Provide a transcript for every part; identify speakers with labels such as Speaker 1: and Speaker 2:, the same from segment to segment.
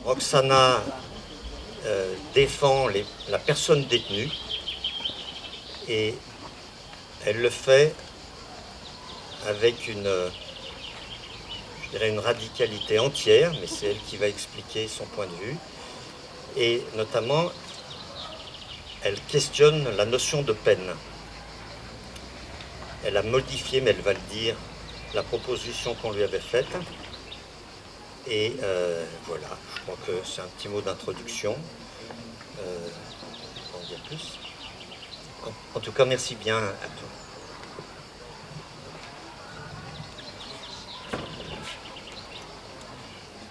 Speaker 1: Roxana défend la personne détenue et elle le fait avec une radicalité entière, mais c'est elle qui va expliquer son point de vue. Et notamment, elle questionne la notion de peine. Elle a modifié, mais elle va le dire, la proposition qu'on lui avait faite. Et voilà, je crois que c'est un petit mot d'introduction. En dire plus. En tout cas, merci bien à toi.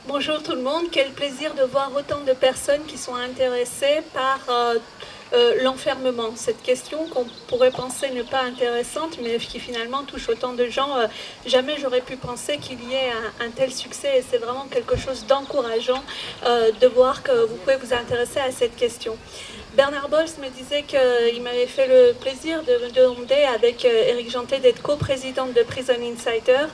Speaker 2: Bonjour tout le monde, quel plaisir de voir autant de personnes qui sont intéressées par l'enfermement. Cette question qu'on pourrait penser ne pas intéressante, mais qui finalement touche autant de gens. Jamais j'aurais pu penser qu'il y ait un tel succès et c'est vraiment quelque chose d'encourageant de voir que vous pouvez vous intéresser à cette question. Bernard Bols me disait qu'il m'avait fait le plaisir de me demander avec Éric Jeantet d'être coprésidente de Prison Insider.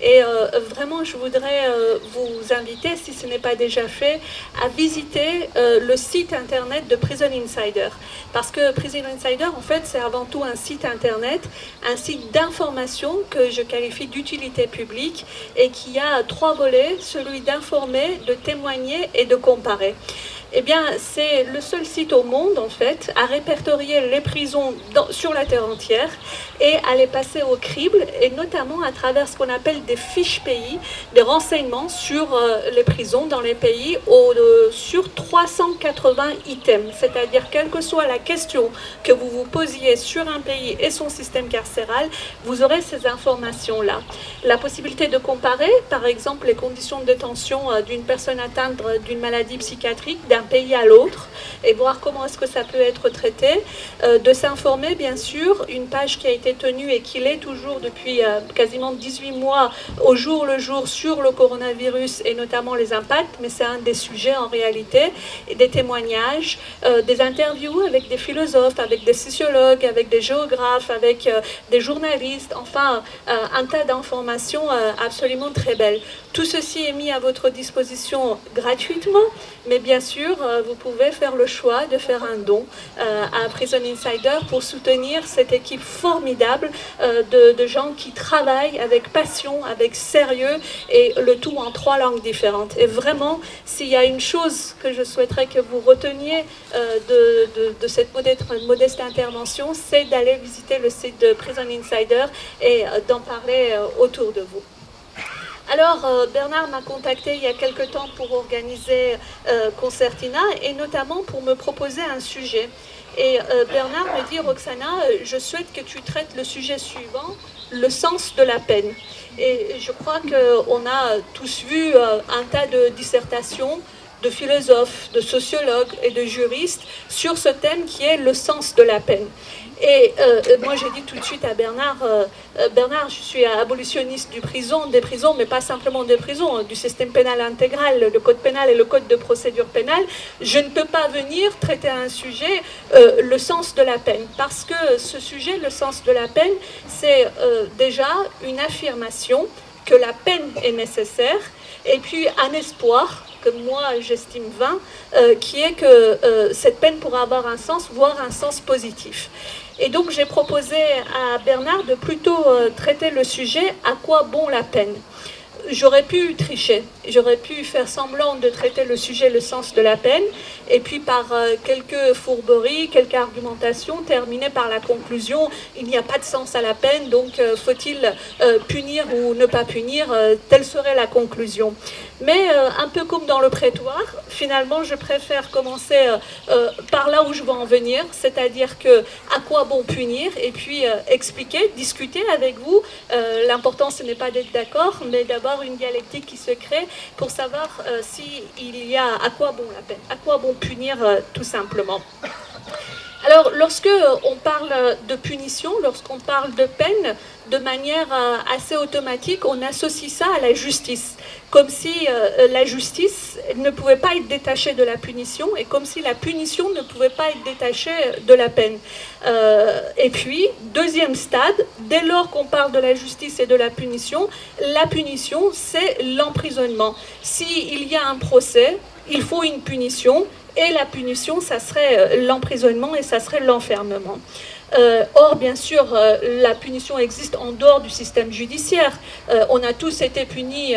Speaker 2: Et vraiment, je voudrais vous inviter, si ce n'est pas déjà fait, à visiter le site internet de Prison Insider. Parce que Prison Insider, en fait, c'est avant tout un site internet, un site d'information que je qualifie d'utilité publique et qui a 3 volets, celui d'informer, de témoigner et de comparer. Eh bien, c'est le seul site au monde, en fait, à répertorier les prisons sur la terre entière et à les passer au crible, et notamment à travers ce qu'on appelle des fiches pays, des renseignements sur les prisons dans les pays sur 380 items. C'est-à-dire, quelle que soit la question que vous vous posiez sur un pays et son système carcéral, vous aurez ces informations-là. La possibilité de comparer, par exemple, les conditions de détention d'une personne atteinte d'une maladie psychiatrique d'un pays à l'autre et voir comment est-ce que ça peut être traité, de s'informer bien sûr, une page qui a été tenue et qui l'est toujours depuis quasiment 18 mois au jour le jour sur le coronavirus et notamment les impacts, mais c'est un des sujets en réalité, et des témoignages, des interviews avec des philosophes, avec des sociologues, avec des géographes, avec des journalistes, enfin un tas d'informations absolument très belles. Tout ceci est mis à votre disposition gratuitement, mais bien sûr, vous pouvez faire le choix de faire un don à Prison Insider pour soutenir cette équipe formidable de gens qui travaillent avec passion, avec sérieux, et le tout en 3 langues différentes. Et vraiment, s'il y a une chose que je souhaiterais que vous reteniez de cette modeste intervention, c'est d'aller visiter le site de Prison Insider et d'en parler autour de vous. Alors, Bernard m'a contacté il y a quelque temps pour organiser Concertina et notamment pour me proposer un sujet. Et Bernard me dit, Roxana, je souhaite que tu traites le sujet suivant, le sens de la peine. Et je crois qu'on a tous vu un tas de dissertations de philosophes, de sociologues et de juristes sur ce thème qui est le sens de la peine. Et moi, j'ai dit tout de suite à Bernard, Bernard, je suis abolitionniste des prisons, mais pas simplement des prisons, du système pénal intégral, le code pénal et le code de procédure pénale. Je ne peux pas venir traiter un sujet, le sens de la peine, parce que ce sujet, le sens de la peine, c'est déjà une affirmation que la peine est nécessaire, et puis un espoir que moi j'estime vain, qui est que cette peine pourra avoir un sens, voire un sens positif. Et donc j'ai proposé à Bernard de plutôt traiter le sujet « À quoi bon la peine ?» J'aurais pu tricher, j'aurais pu faire semblant de traiter le sujet, le sens de la peine, et puis par quelques fourberies, quelques argumentations, terminer par la conclusion, il n'y a pas de sens à la peine, donc faut-il punir ou ne pas punir, telle serait la conclusion. Mais un peu comme dans le prétoire, finalement je préfère commencer par là où je veux en venir, c'est-à-dire que à quoi bon punir, et puis expliquer, discuter avec vous. L'important ce n'est pas d'être d'accord, mais d'avoir une dialectique qui se crée pour savoir s'il y a à quoi bon la peine, à quoi bon punir tout simplement. Alors, lorsque on parle de punition, lorsqu'on parle de peine, de manière assez automatique, on associe ça à la justice, comme si la justice ne pouvait pas être détachée de la punition, et comme si la punition ne pouvait pas être détachée de la peine. Et puis, deuxième stade, dès lors qu'on parle de la justice et de la punition, c'est l'emprisonnement. S'il y a un procès, il faut une punition, et la punition, ça serait l'emprisonnement et ça serait l'enfermement. Or, bien sûr, la punition existe en dehors du système judiciaire. On a tous été punis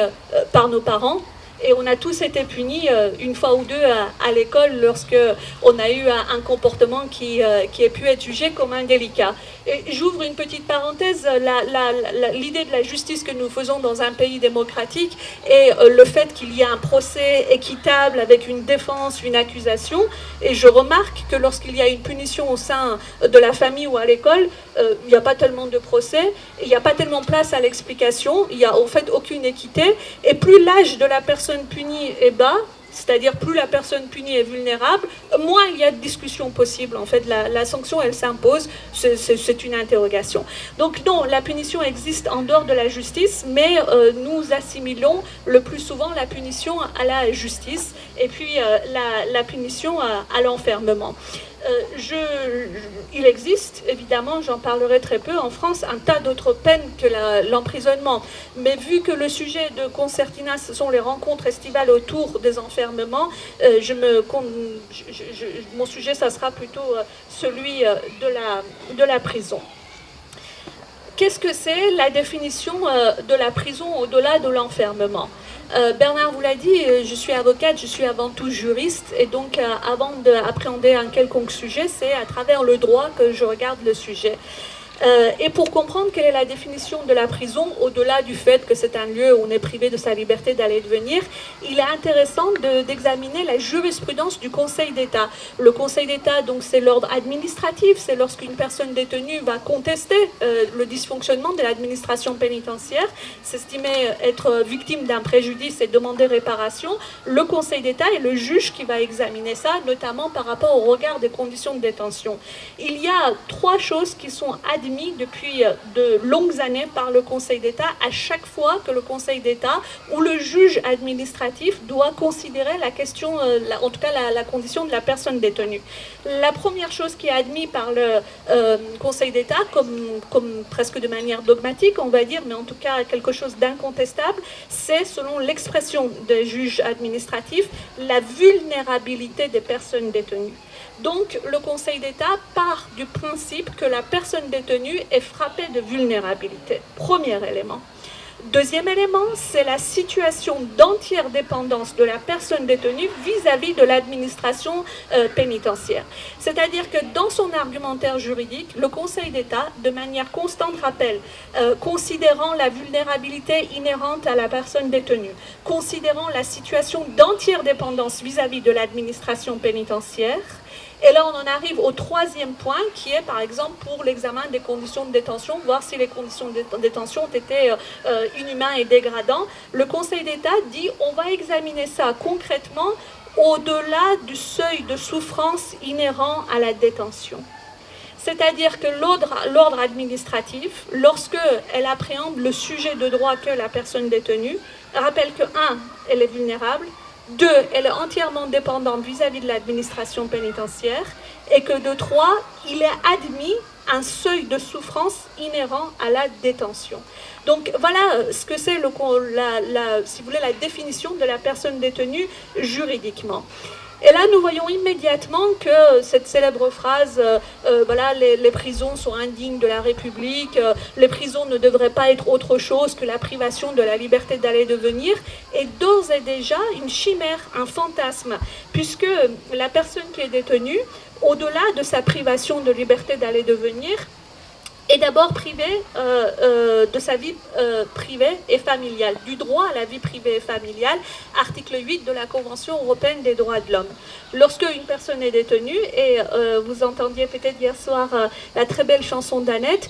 Speaker 2: par nos parents, et on a tous été punis une fois ou deux à l'école lorsque on a eu un comportement qui a pu être jugé comme indélicat. Et j'ouvre une petite parenthèse, l'idée de la justice que nous faisons dans un pays démocratique et le fait qu'il y ait un procès équitable avec une défense, une accusation. Et je remarque que lorsqu'il y a une punition au sein de la famille ou à l'école, il n'y a pas tellement de procès, il n'y a pas tellement place à l'explication, il n'y a en fait aucune équité. Et plus l'âge de la personne punie est bas, c'est-à-dire plus la personne punie est vulnérable, moins il y a de discussions possibles. En fait, la sanction, elle s'impose, c'est une interrogation. Donc non, la punition existe en dehors de la justice, mais nous assimilons le plus souvent la punition à la justice, et puis la punition à l'enfermement. Il existe, évidemment, j'en parlerai très peu, en France, un tas d'autres peines que l'emprisonnement. Mais vu que le sujet de Concertina, ce sont les rencontres estivales autour des enfermements, mon sujet, ça sera plutôt celui de la prison. Qu'est-ce que c'est la définition de la prison au-delà de l'enfermement ? Bernard vous l'a dit, je suis avocate, je suis avant tout juriste, et donc avant d'appréhender un quelconque sujet, c'est à travers le droit que je regarde le sujet. Et pour comprendre quelle est la définition de la prison, au-delà du fait que c'est un lieu où on est privé de sa liberté d'aller et de venir, il est intéressant d'examiner la jurisprudence du Conseil d'État. Le Conseil d'État, donc, c'est l'ordre administratif, c'est lorsqu'une personne détenue va contester le dysfonctionnement de l'administration pénitentiaire, s'estimer être victime d'un préjudice et demander réparation. Le Conseil d'État est le juge qui va examiner ça, notamment par rapport au regard des conditions de détention. Il y a 3 choses qui sont admises depuis de longues années par le Conseil d'État à chaque fois que le Conseil d'État ou le juge administratif doit considérer la question, en tout cas la condition de la personne détenue. La première chose qui est admise par le Conseil d'État, comme presque de manière dogmatique, on va dire, mais en tout cas quelque chose d'incontestable, c'est, selon l'expression des juges administratifs, la vulnérabilité des personnes détenues. Donc, le Conseil d'État part du principe que la personne détenue est frappée de vulnérabilité. Premier élément. Deuxième élément, c'est la situation d'entière dépendance de la personne détenue vis-à-vis de l'administration pénitentiaire. C'est-à-dire que dans son argumentaire juridique, le Conseil d'État, de manière constante, rappelle, considérant la vulnérabilité inhérente à la personne détenue, considérant la situation d'entière dépendance vis-à-vis de l'administration pénitentiaire. Et là, on en arrive au 3e point, qui est, par exemple, pour l'examen des conditions de détention, voir si les conditions de détention ont été inhumaines et dégradantes. Le Conseil d'État dit on va examiner ça concrètement au-delà du seuil de souffrance inhérent à la détention. C'est-à-dire que l'ordre administratif, lorsqu'elle appréhende le sujet de droit que la personne détenue, rappelle que 1, elle est vulnérable, 2, elle est entièrement dépendante vis-à-vis de l'administration pénitentiaire, et que de 3, il est admis un seuil de souffrance inhérent à la détention. Donc voilà ce que c'est si vous voulez, la définition de la personne détenue juridiquement. Et là, nous voyons immédiatement que cette célèbre phrase voilà, les prisons sont indignes de la République, les prisons ne devraient pas être autre chose que la privation de la liberté d'aller et de venir, est d'ores et déjà une chimère, un fantasme, puisque la personne qui est détenue, au-delà de sa privation de liberté d'aller et de venir, est d'abord privée de sa vie privée et familiale, du droit à la vie privée et familiale, article 8 de la Convention européenne des droits de l'homme. Lorsque une personne est détenue, et vous entendiez peut-être hier soir la très belle chanson d'Annette,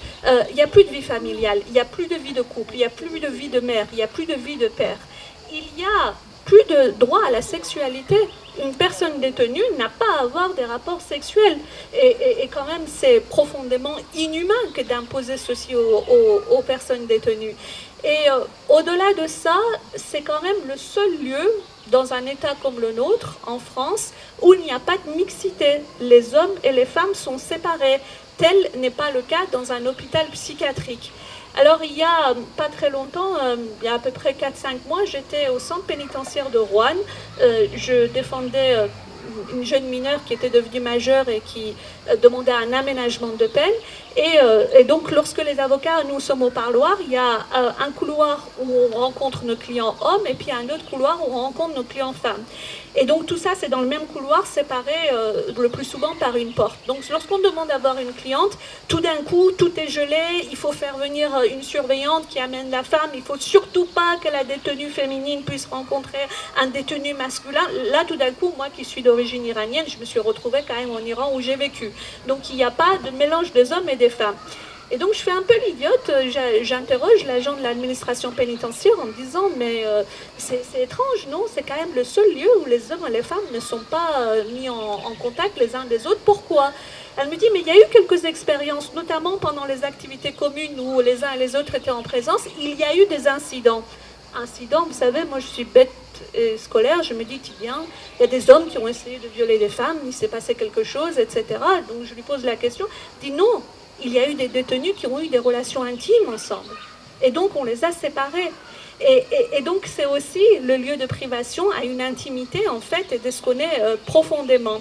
Speaker 2: il n'y a plus de vie familiale, il n'y a plus de vie de couple, il n'y a plus de vie de mère, il n'y a plus de vie de père. Il y a plus de droit à la sexualité. Une personne détenue n'a pas à avoir des rapports sexuels. Et quand même, c'est profondément inhumain que d'imposer ceci aux personnes détenues. Et au-delà de ça, c'est quand même le seul lieu, dans un État comme le nôtre, en France, où il n'y a pas de mixité. Les hommes et les femmes sont séparés. Tel n'est pas le cas dans un hôpital psychiatrique. Alors, il y a pas très longtemps, il y a à peu près 4-5 mois, j'étais au centre pénitentiaire de Roanne. Je défendais une jeune mineure qui était devenue majeure et qui demandait un aménagement de peine. Et donc, lorsque les avocats, nous sommes au parloir, il y a un couloir où on rencontre nos clients hommes et puis un autre couloir où on rencontre nos clients femmes. Et donc, tout ça, c'est dans le même couloir, séparé le plus souvent par une porte. Donc, lorsqu'on demande à voir une cliente, tout d'un coup, tout est gelé, il faut faire venir une surveillante qui amène la femme, il ne faut surtout pas que la détenue féminine puisse rencontrer un détenu masculin. Là, tout d'un coup, moi qui suis d'origine iranienne, je me suis retrouvée quand même en Iran où j'ai vécu. Donc, il n'y a pas de mélange des hommes et des femmes. Et donc je fais un peu l'idiote, j'interroge l'agent de l'administration pénitentiaire en me disant mais c'est étrange, non? C'est quand même le seul lieu où les hommes et les femmes ne sont pas mis en contact les uns des autres. Pourquoi? Elle me dit mais il y a eu quelques expériences, notamment pendant les activités communes où les uns et les autres étaient en présence, il y a eu des incidents. Incidents, vous savez, moi je suis bête et scolaire, je me dis, tiens, il y a des hommes qui ont essayé de violer des femmes, il s'est passé quelque chose, etc. Donc je lui pose la question, je dis non, il y a eu des détenus qui ont eu des relations intimes ensemble. Et donc on les a séparés. Et donc c'est aussi le lieu de privation à une intimité en fait et de ce qu'on est profondément.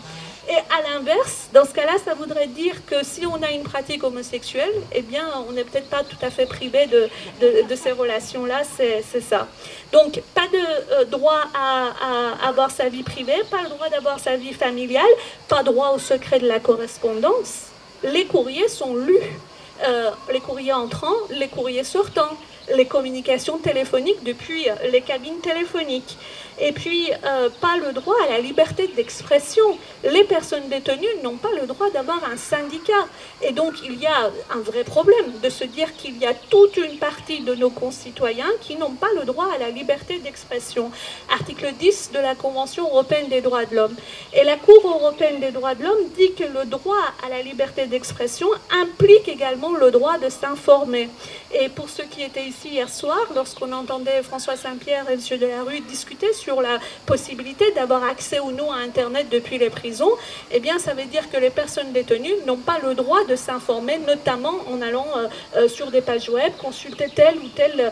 Speaker 2: Et à l'inverse, dans ce cas-là, ça voudrait dire que si on a une pratique homosexuelle, eh bien, on n'est peut-être pas tout à fait privé de ces relations-là, c'est ça. Donc, pas de droit à avoir sa vie privée, pas le droit d'avoir sa vie familiale, pas droit au secret de la correspondance. Les courriers sont lus, les courriers entrants, les courriers sortants, les communications téléphoniques depuis les cabines téléphoniques. Et puis, pas le droit à la liberté d'expression. Les personnes détenues n'ont pas le droit d'avoir un syndicat. Et donc, il y a un vrai problème de se dire qu'il y a toute une partie de nos concitoyens qui n'ont pas le droit à la liberté d'expression. Article 10 de la Convention européenne des droits de l'homme. Et la Cour européenne des droits de l'homme dit que le droit à la liberté d'expression implique également le droit de s'informer. Et pour ceux qui étaient ici hier soir, lorsqu'on entendait François Saint-Pierre et M. Delarue discuter sur la possibilité d'avoir accès ou non à Internet depuis les prisons, eh bien, ça veut dire que les personnes détenues n'ont pas le droit de s'informer, notamment en allant sur des pages web, consulter tel ou tel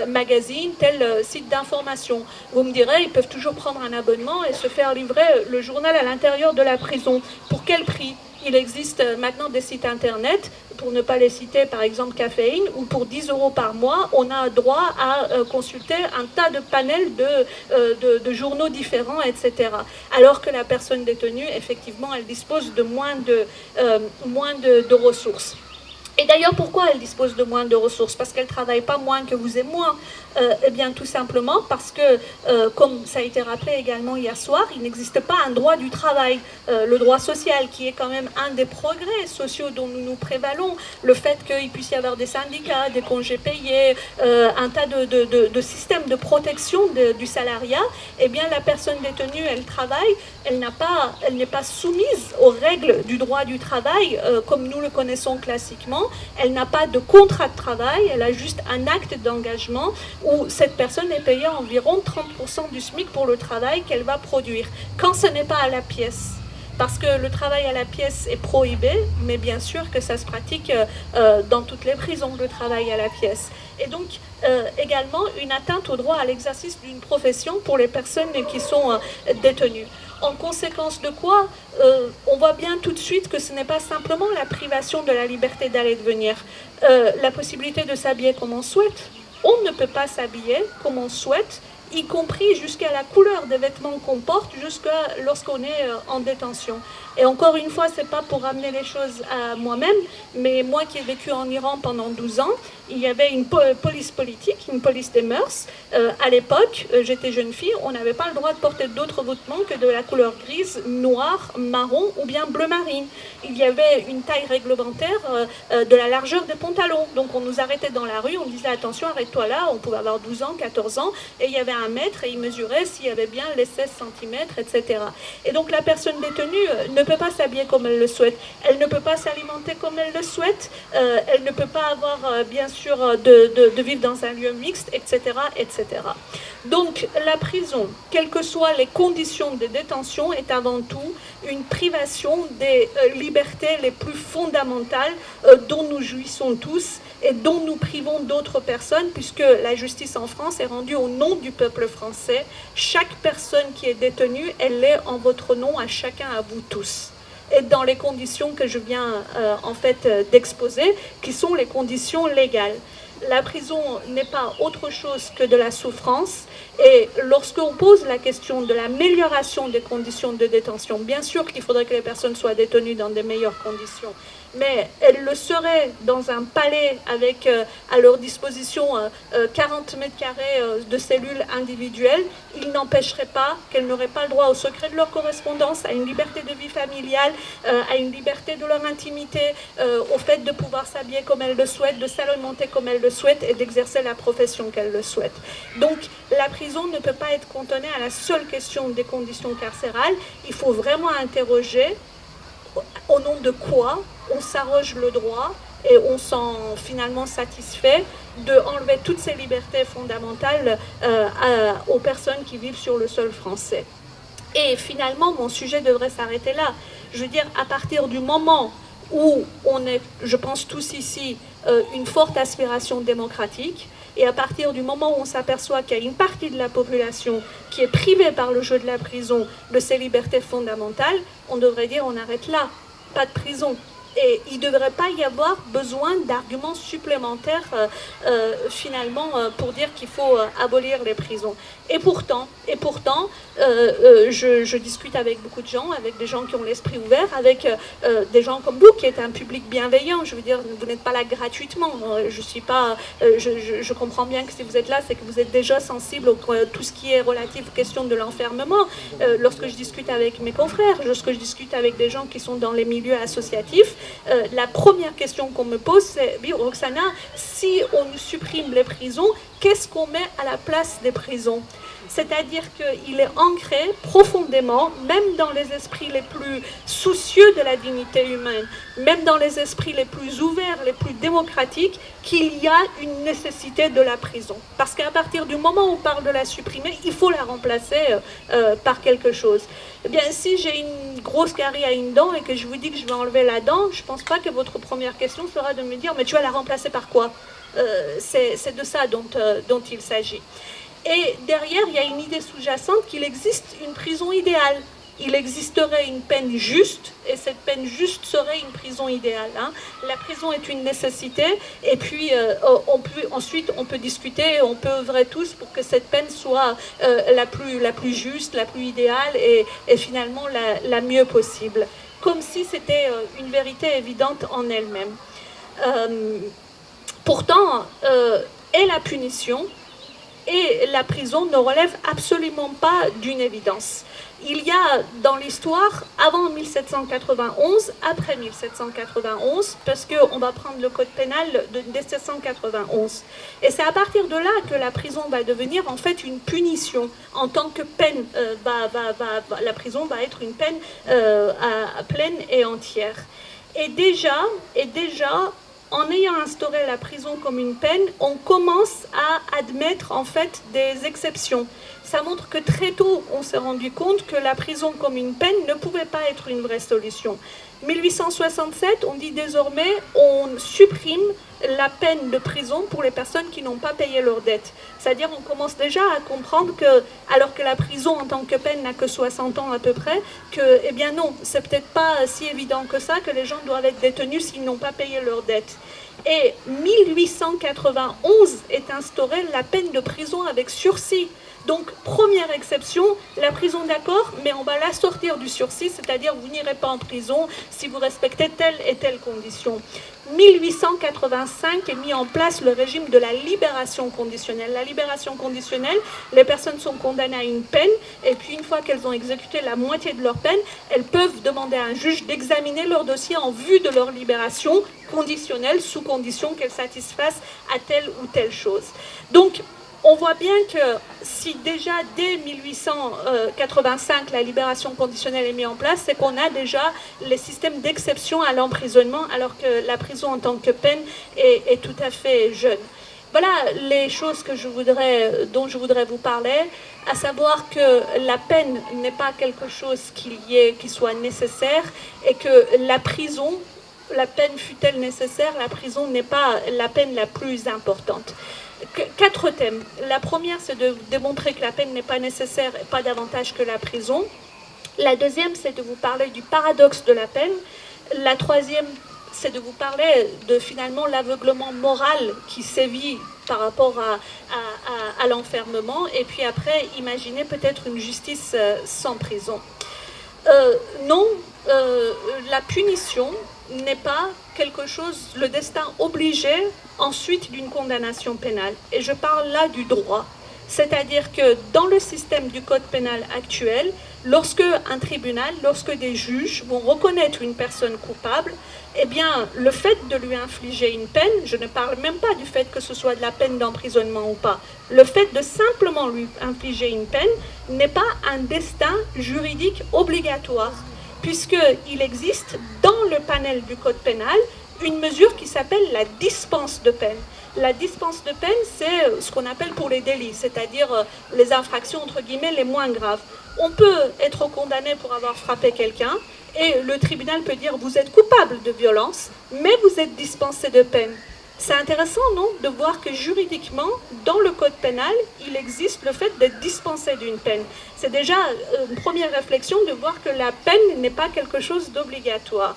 Speaker 2: magazine, tel site d'information. Vous me direz, ils peuvent toujours prendre un abonnement et se faire livrer le journal à l'intérieur de la prison. Pour quel prix ? Il existe maintenant des sites internet, pour ne pas les citer, par exemple Caféine, où pour 10 € par mois, on a droit à consulter un tas de panels de journaux différents, etc. Alors que la personne détenue, effectivement, elle dispose de moins de ressources. Et d'ailleurs, pourquoi elle dispose de moins de ressources? Parce qu'elle ne travaille pas moins que vous et moi. Eh bien, tout simplement parce que, comme ça a été rappelé également hier soir, il n'existe pas un droit du travail, le droit social, qui est quand même un des progrès sociaux dont nous nous prévalons. Le fait qu'il puisse y avoir des syndicats, des congés payés, un tas de systèmes de protection du salariat. Eh bien, la personne détenue, elle travaille, elle n'est pas soumise aux règles du droit du travail comme nous le connaissons classiquement. Elle n'a pas de contrat de travail, elle a juste un acte d'engagement où cette personne est payée environ 30% du SMIC pour le travail qu'elle va produire, quand ce n'est pas à la pièce. Parce que le travail à la pièce est prohibé, mais bien sûr que ça se pratique dans toutes les prisons, le travail à la pièce. Et donc, également, une atteinte au droit à l'exercice d'une profession pour les personnes qui sont détenues. En conséquence de quoi, on voit bien tout de suite que ce n'est pas simplement la privation de la liberté d'aller et de venir, la possibilité de s'habiller comme on souhaite. On ne peut pas s'habiller comme on souhaite, y compris jusqu'à la couleur des vêtements qu'on porte, jusqu'à lorsqu'on est en détention. Et encore une fois, ce n'est pas pour ramener les choses à moi-même, mais moi qui ai vécu en Iran pendant 12 ans, il y avait une police politique, une police des mœurs. À l'époque, j'étais jeune fille, on n'avait pas le droit de porter d'autres vêtements que de la couleur grise, noire, marron ou bien bleu marine. Il y avait une taille réglementaire de la largeur des pantalons. Donc on nous arrêtait dans la rue, on disait attention, arrête-toi là, on pouvait avoir 12 ans, 14 ans, et il y avait un mètre et il mesurait s'il y avait bien les 16 cm, etc. Et donc la personne détenue ne peut pas s'habiller comme elle le souhaite, elle ne peut pas s'alimenter comme elle le souhaite, elle ne peut pas avoir bien sûr de vivre dans un lieu mixte, etc., etc. Donc la prison, quelles que soient les conditions de détention, est avant tout une privation des libertés les plus fondamentales dont nous jouissons tous et dont nous privons d'autres personnes, puisque la justice en France est rendue au nom du peuple français. Chaque personne qui est détenue, elle l'est en votre nom, à chacun, à vous tous. Et dans les conditions que je viens en fait d'exposer, qui sont les conditions légales. La prison n'est pas autre chose que de la souffrance. Et lorsqu'on pose la question de l'amélioration des conditions de détention, bien sûr qu'il faudrait que les personnes soient détenues dans des meilleures conditions, mais elles le seraient dans un palais avec à leur disposition 40 mètres carrés de cellules individuelles, il n'empêcherait pas qu'elles n'auraient pas le droit au secret de leur correspondance, à une liberté de vie familiale, à une liberté de leur intimité, au fait de pouvoir s'habiller comme elles le souhaitent, de s'alimenter comme elles le souhaitent et d'exercer la profession qu'elles le souhaitent. Donc la prison ne peut pas être cantonnée à la seule question des conditions carcérales. Il faut vraiment interroger au nom de quoi on s'arroge le droit et on s'en finalement satisfait d'enlever toutes ces libertés fondamentales aux personnes qui vivent sur le sol français. Et finalement, mon sujet devrait s'arrêter là. Je veux dire, à partir du moment où on est, je pense tous ici, une forte aspiration démocratique, et à partir du moment où on s'aperçoit qu'il y a une partie de la population qui est privée par le jeu de la prison de ses libertés fondamentales, on devrait dire on arrête là, pas de prison. Et il ne devrait pas y avoir besoin d'arguments supplémentaires finalement pour dire qu'il faut abolir les prisons. Et pourtant je discute avec beaucoup de gens, avec des gens qui ont l'esprit ouvert, avec des gens comme vous, qui êtes un public bienveillant. Je veux dire, vous n'êtes pas là gratuitement. Je suis pas, je comprends bien que si vous êtes là, c'est que vous êtes déjà sensible à tout ce qui est relatif aux questions de l'enfermement. Lorsque je discute avec mes confrères, lorsque je discute avec des gens qui sont dans les milieux associatifs, la première question qu'on me pose, c'est « Roxana, si on supprime les prisons, qu'est-ce qu'on met à la place des prisons ?» C'est-à-dire qu'il est ancré profondément, même dans les esprits les plus soucieux de la dignité humaine, même dans les esprits les plus ouverts, les plus démocratiques, qu'il y a une nécessité de la prison. Parce qu'à partir du moment où on parle de la supprimer, il faut la remplacer par quelque chose. Eh bien, si j'ai une grosse carie à une dent et que je vous dis que je vais enlever la dent, je ne pense pas que votre première question sera de me dire « mais tu vas la remplacer par quoi ?» C'est de ça dont il s'agit. Et derrière, il y a une idée sous-jacente qu'il existe une prison idéale. Il existerait une peine juste, et cette peine juste serait une prison idéale. Hein. La prison est une nécessité, et puis ensuite on peut discuter, on peut œuvrer tous pour que cette peine soit la plus juste, la plus idéale, et finalement la mieux possible. Comme si c'était une vérité évidente en elle-même. Pourtant, et la punition et la prison ne relèvent absolument pas d'une évidence. Il y a dans l'histoire, avant 1791, après 1791, parce qu'on va prendre le code pénal de 1791. Et c'est à partir de là que la prison va devenir en fait une punition en tant que peine. La prison va être une peine pleine et entière. Et déjà, en ayant instauré la prison comme une peine, on commence à admettre en fait des exceptions. Ça montre que très tôt, on s'est rendu compte que la prison comme une peine ne pouvait pas être une vraie solution. 1867, on dit désormais, on supprime la peine de prison pour les personnes qui n'ont pas payé leurs dettes. C'est-à-dire on commence déjà à comprendre que, alors que la prison en tant que peine n'a que 60 ans à peu près, que, eh bien non, c'est peut-être pas si évident que ça, que les gens doivent être détenus s'ils n'ont pas payé leurs dettes. Et 1891 est instaurée la peine de prison avec sursis. Donc, première exception, la prison d'accord, mais on va la sortir du sursis, c'est-à-dire vous n'irez pas en prison si vous respectez telle et telle condition. 1885 est mis en place le régime de la libération conditionnelle. La libération conditionnelle, les personnes sont condamnées à une peine, et puis une fois qu'elles ont exécuté la moitié de leur peine, elles peuvent demander à un juge d'examiner leur dossier en vue de leur libération conditionnelle, sous condition qu'elles satisfassent à telle ou telle chose. Donc, on voit bien que si déjà dès 1885 la libération conditionnelle est mise en place, c'est qu'on a déjà les systèmes d'exception à l'emprisonnement, alors que la prison en tant que peine est tout à fait jeune. Voilà les choses dont je voudrais vous parler, à savoir que la peine n'est pas quelque chose qui soit nécessaire et que la prison la peine fût-elle nécessaire, la prison n'est pas la peine la plus importante. 4 thèmes. La première, c'est de démontrer que la peine n'est pas nécessaire et pas davantage que la prison. La deuxième, c'est de vous parler du paradoxe de la peine. La troisième, c'est de vous parler de finalement l'aveuglement moral qui sévit par rapport à l'enfermement. Et puis après, imaginer peut-être une justice sans prison. Non, la punition n'est pas quelque chose, le destin obligé ensuite d'une condamnation pénale. Et je parle là du droit. C'est-à-dire que dans le système du code pénal actuel, lorsque un tribunal, lorsque des juges vont reconnaître une personne coupable, eh bien, le fait de lui infliger une peine, je ne parle même pas du fait que ce soit de la peine d'emprisonnement ou pas, le fait de simplement lui infliger une peine n'est pas un destin juridique obligatoire, puisqu'il existe dans le panel du code pénal une mesure qui s'appelle la dispense de peine. La dispense de peine, c'est ce qu'on appelle pour les délits, c'est-à-dire les infractions, entre guillemets, les moins graves. On peut être condamné pour avoir frappé quelqu'un et le tribunal peut dire « vous êtes coupable de violence, mais vous êtes dispensé de peine ». C'est intéressant, non, de voir que juridiquement, dans le code pénal, il existe le fait d'être dispensé d'une peine. C'est déjà une première réflexion de voir que la peine n'est pas quelque chose d'obligatoire.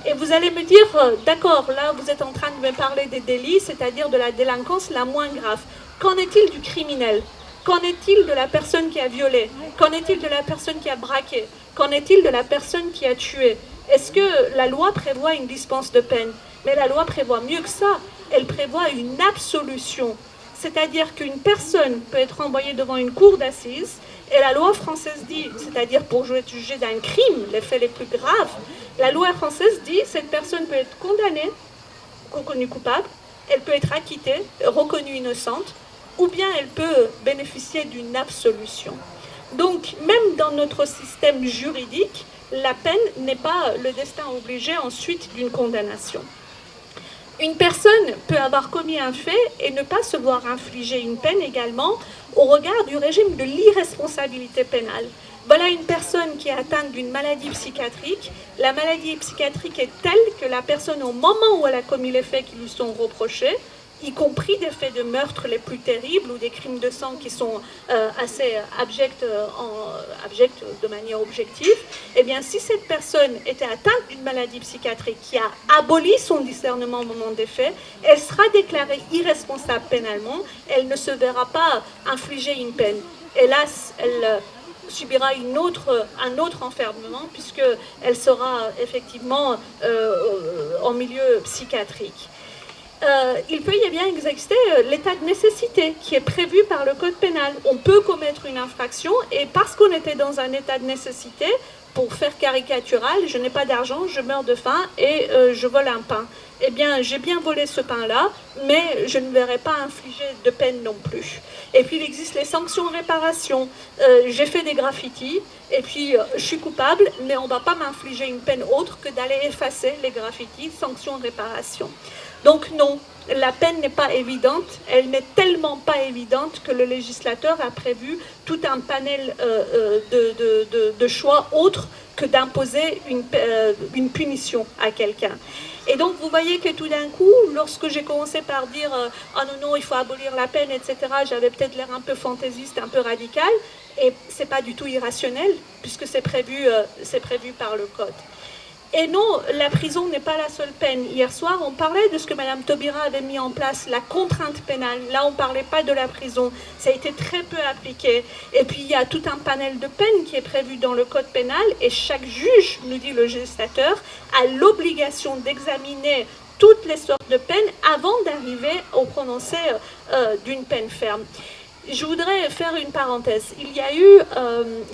Speaker 2: Et vous allez me dire, d'accord, là vous êtes en train de me parler des délits, c'est-à-dire de la délinquance la moins grave. Qu'en est-il du criminel? Qu'en est-il de la personne qui a violé? Qu'en est-il de la personne qui a braqué? Qu'en est-il de la personne qui a tué? Est-ce que la loi prévoit une dispense de peine? Mais la loi prévoit mieux que ça. Elle prévoit une absolution. C'est-à-dire qu'une personne peut être envoyée devant une cour d'assises et la loi française dit, c'est-à-dire pour être jugé d'un crime, les faits les plus graves, la loi française dit que cette personne peut être condamnée, reconnue coupable, elle peut être acquittée, reconnue innocente, ou bien elle peut bénéficier d'une absolution. Donc, même dans notre système juridique, la peine n'est pas le destin obligé ensuite d'une condamnation. Une personne peut avoir commis un fait et ne pas se voir infliger une peine également au regard du régime de l'irresponsabilité pénale. Voilà une personne qui est atteinte d'une maladie psychiatrique. La maladie psychiatrique est telle que la personne, au moment où elle a commis les faits qui lui sont reprochés, y compris des faits de meurtre les plus terribles ou des crimes de sang qui sont assez abjects de manière objective, eh bien, si cette personne était atteinte d'une maladie psychiatrique qui a aboli son discernement au moment des faits, elle sera déclarée irresponsable pénalement, elle ne se verra pas infliger une peine. Hélas, elle subira un autre enfermement puisqu'elle sera effectivement en milieu psychiatrique. Il peut y bien exister l'état de nécessité qui est prévu par le code pénal. On peut commettre une infraction et parce qu'on était dans un état de nécessité, pour faire caricatural, je n'ai pas d'argent, je meurs de faim et je vole un pain. Eh bien, j'ai bien volé ce pain-là, mais je ne verrai pas infliger de peine non plus. Et puis, il existe les sanctions réparation. J'ai fait des graffitis, et puis je suis coupable, mais on ne va pas m'infliger une peine autre que d'aller effacer les graffitis, sanctions réparation. Donc non, la peine n'est pas évidente, elle n'est tellement pas évidente que le législateur a prévu tout un panel de choix autres que d'imposer une punition à quelqu'un. Et donc vous voyez que tout d'un coup, lorsque j'ai commencé par dire « Ah non, non, il faut abolir la peine, etc. », j'avais peut-être l'air un peu fantaisiste, un peu radical, et ce n'est pas du tout irrationnel, puisque c'est prévu par le Code. Et non, la prison n'est pas la seule peine. Hier soir, on parlait de ce que Mme Taubira avait mis en place, la contrainte pénale. Là, on ne parlait pas de la prison. Ça a été très peu appliqué. Et puis, il y a tout un panel de peines qui est prévu dans le Code pénal. Et chaque juge, nous dit le législateur, a l'obligation d'examiner toutes les sortes de peines avant d'arriver au prononcé d'une peine ferme. Je voudrais faire une parenthèse. Il y a eu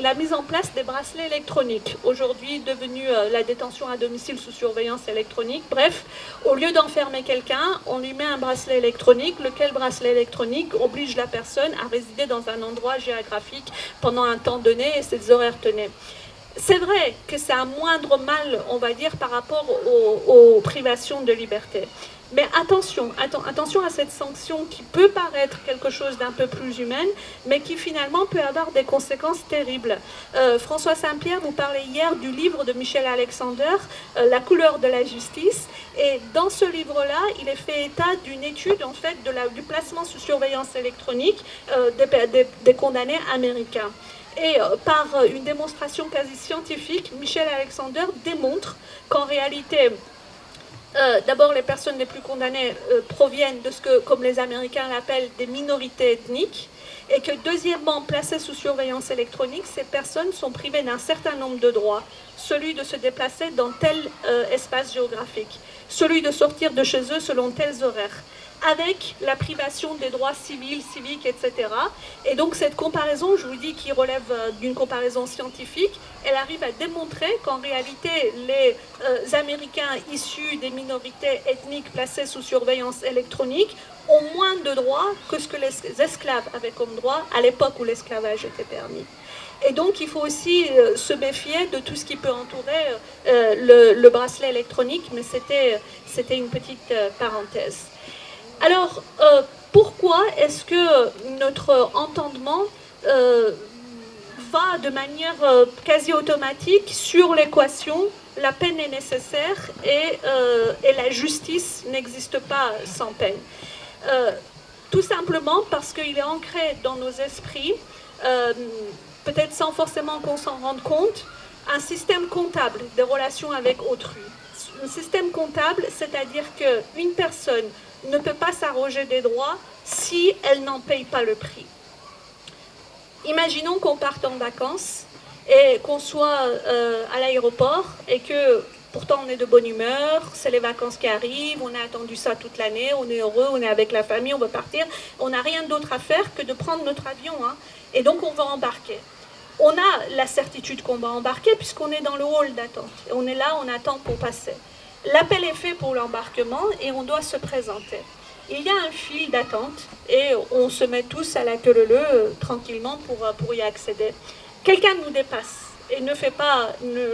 Speaker 2: la mise en place des bracelets électroniques, aujourd'hui devenu la détention à domicile sous surveillance électronique. Bref, au lieu d'enfermer quelqu'un, on lui met un bracelet électronique, lequel bracelet électronique oblige la personne à résider dans un endroit géographique pendant un temps donné et ses horaires tenaient. C'est vrai que c'est un moindre mal, on va dire, par rapport aux privations de liberté. Mais attention à cette sanction qui peut paraître quelque chose d'un peu plus humaine, mais qui finalement peut avoir des conséquences terribles. François Saint-Pierre vous parlait hier du livre de Michel Alexander, La couleur de la justice, et dans ce livre-là, il est fait état d'une étude en fait du placement sous surveillance électronique des condamnés américains. Et par une démonstration quasi scientifique, Michel Alexander démontre qu'en réalité, d'abord, les personnes les plus condamnées proviennent de ce que, comme les Américains l'appellent, des minorités ethniques, et que deuxièmement, placées sous surveillance électronique, ces personnes sont privées d'un certain nombre de droits, celui de se déplacer dans tel espace géographique, celui de sortir de chez eux selon tels horaires, avec la privation des droits civils, civiques, etc. Et donc cette comparaison, je vous dis, qui relève d'une comparaison scientifique, elle arrive à démontrer qu'en réalité, les Américains issus des minorités ethniques placées sous surveillance électronique ont moins de droits que ce que les esclaves avaient comme droit à l'époque où l'esclavage était permis. Et donc, il faut aussi se méfier de tout ce qui peut entourer le bracelet électronique, mais c'était une petite parenthèse. Alors, pourquoi est-ce que notre entendement va de manière quasi automatique sur l'équation « la peine est nécessaire et la justice n'existe pas sans peine ». Tout simplement parce qu'il est ancré dans nos esprits, peut-être sans forcément qu'on s'en rende compte, un système comptable des relations avec autrui. Un système comptable, c'est-à-dire qu'une personne ne peut pas s'arroger des droits si elle n'en paye pas le prix. Imaginons qu'on parte en vacances et qu'on soit à l'aéroport et que pourtant on est de bonne humeur, c'est les vacances qui arrivent, on a attendu ça toute l'année, on est heureux, on est avec la famille, on veut partir, on n'a rien d'autre à faire que de prendre notre avion, hein, et donc on va embarquer. On a la certitude qu'on va embarquer puisqu'on est dans le hall d'attente. On est là, on attend pour passer. L'appel est fait pour l'embarquement et on doit se présenter. Il y a un fil d'attente et on se met tous à la queue leu tranquillement pour y accéder. Quelqu'un nous dépasse et ne fait pas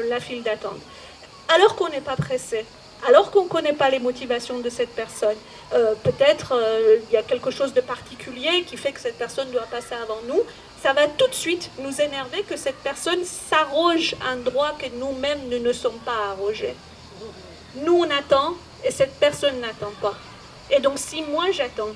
Speaker 2: la file d'attente. Alors qu'on n'est pas pressé, alors qu'on ne connaît pas les motivations de cette personne, peut-être il y a quelque chose de particulier qui fait que cette personne doit passer avant nous, ça va tout de suite nous énerver que cette personne s'arroge un droit que nous-mêmes ne sommes pas arrogés. Nous, on attend et cette personne n'attend pas. Et donc, si moi j'attends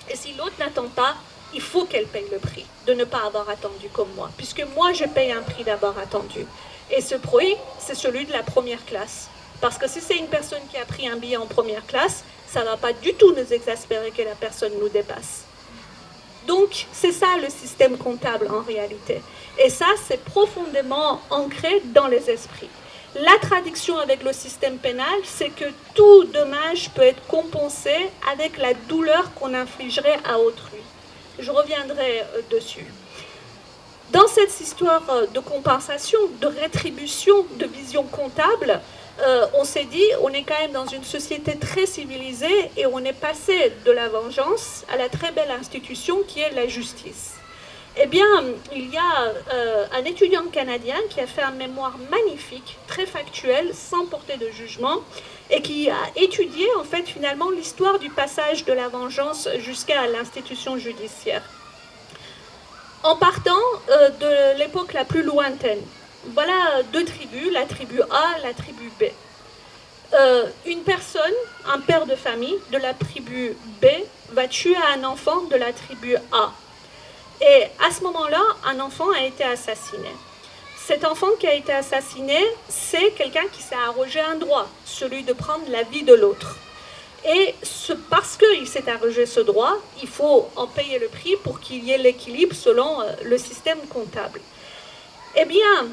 Speaker 2: et si l'autre n'attend pas, il faut qu'elle paye le prix de ne pas avoir attendu comme moi, puisque moi, je paye un prix d'avoir attendu. Et ce prix, c'est celui de la première classe. Parce que si c'est une personne qui a pris un billet en première classe, ça ne va pas du tout nous exaspérer que la personne nous dépasse. Donc, c'est ça le système comptable en réalité. Et ça, c'est profondément ancré dans les esprits. La traduction avec le système pénal, c'est que tout dommage peut être compensé avec la douleur qu'on infligerait à autrui. Je reviendrai dessus. Dans cette histoire de compensation, de rétribution, de vision comptable, on s'est dit, on est quand même dans une société très civilisée et on est passé de la vengeance à la très belle institution qui est la justice. Eh bien, il y a un étudiant canadien qui a fait un mémoire magnifique, très factuel, sans porter de jugement, et qui a étudié en fait finalement l'histoire du passage de la vengeance jusqu'à l'institution judiciaire. En partant de l'époque la plus lointaine, voilà deux tribus, la tribu A et la tribu B. Une personne, un père de famille de la tribu B, va tuer un enfant de la tribu A. Et à ce moment-là, un enfant a été assassiné. Cet enfant qui a été assassiné, c'est quelqu'un qui s'est arrogé un droit, celui de prendre la vie de l'autre. Et parce qu'il s'est arrogé ce droit, il faut en payer le prix pour qu'il y ait l'équilibre selon le système comptable. Eh bien,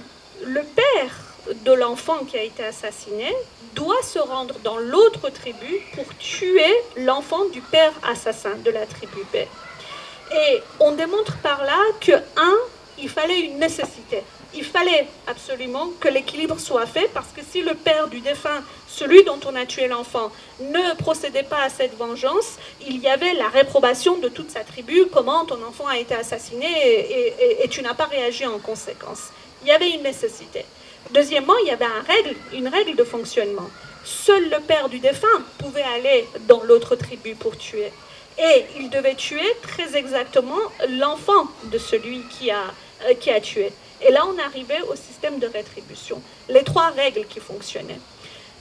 Speaker 2: le père de l'enfant qui a été assassiné doit se rendre dans l'autre tribu pour tuer l'enfant du père assassin de la tribu B. Et on démontre par là que, il fallait une nécessité. Il fallait absolument que l'équilibre soit fait parce que si le père du défunt, celui dont on a tué l'enfant, ne procédait pas à cette vengeance, il y avait la réprobation de toute sa tribu. Comment ton enfant a été assassiné et tu n'as pas réagi en conséquence. Il y avait une nécessité. Deuxièmement, il y avait une règle de fonctionnement. seul le père du défunt pouvait aller dans l'autre tribu pour tuer. Et il devait tuer très exactement l'enfant de celui qui a tué. Et là, on arrivait au système de rétribution. Les 3 règles qui fonctionnaient.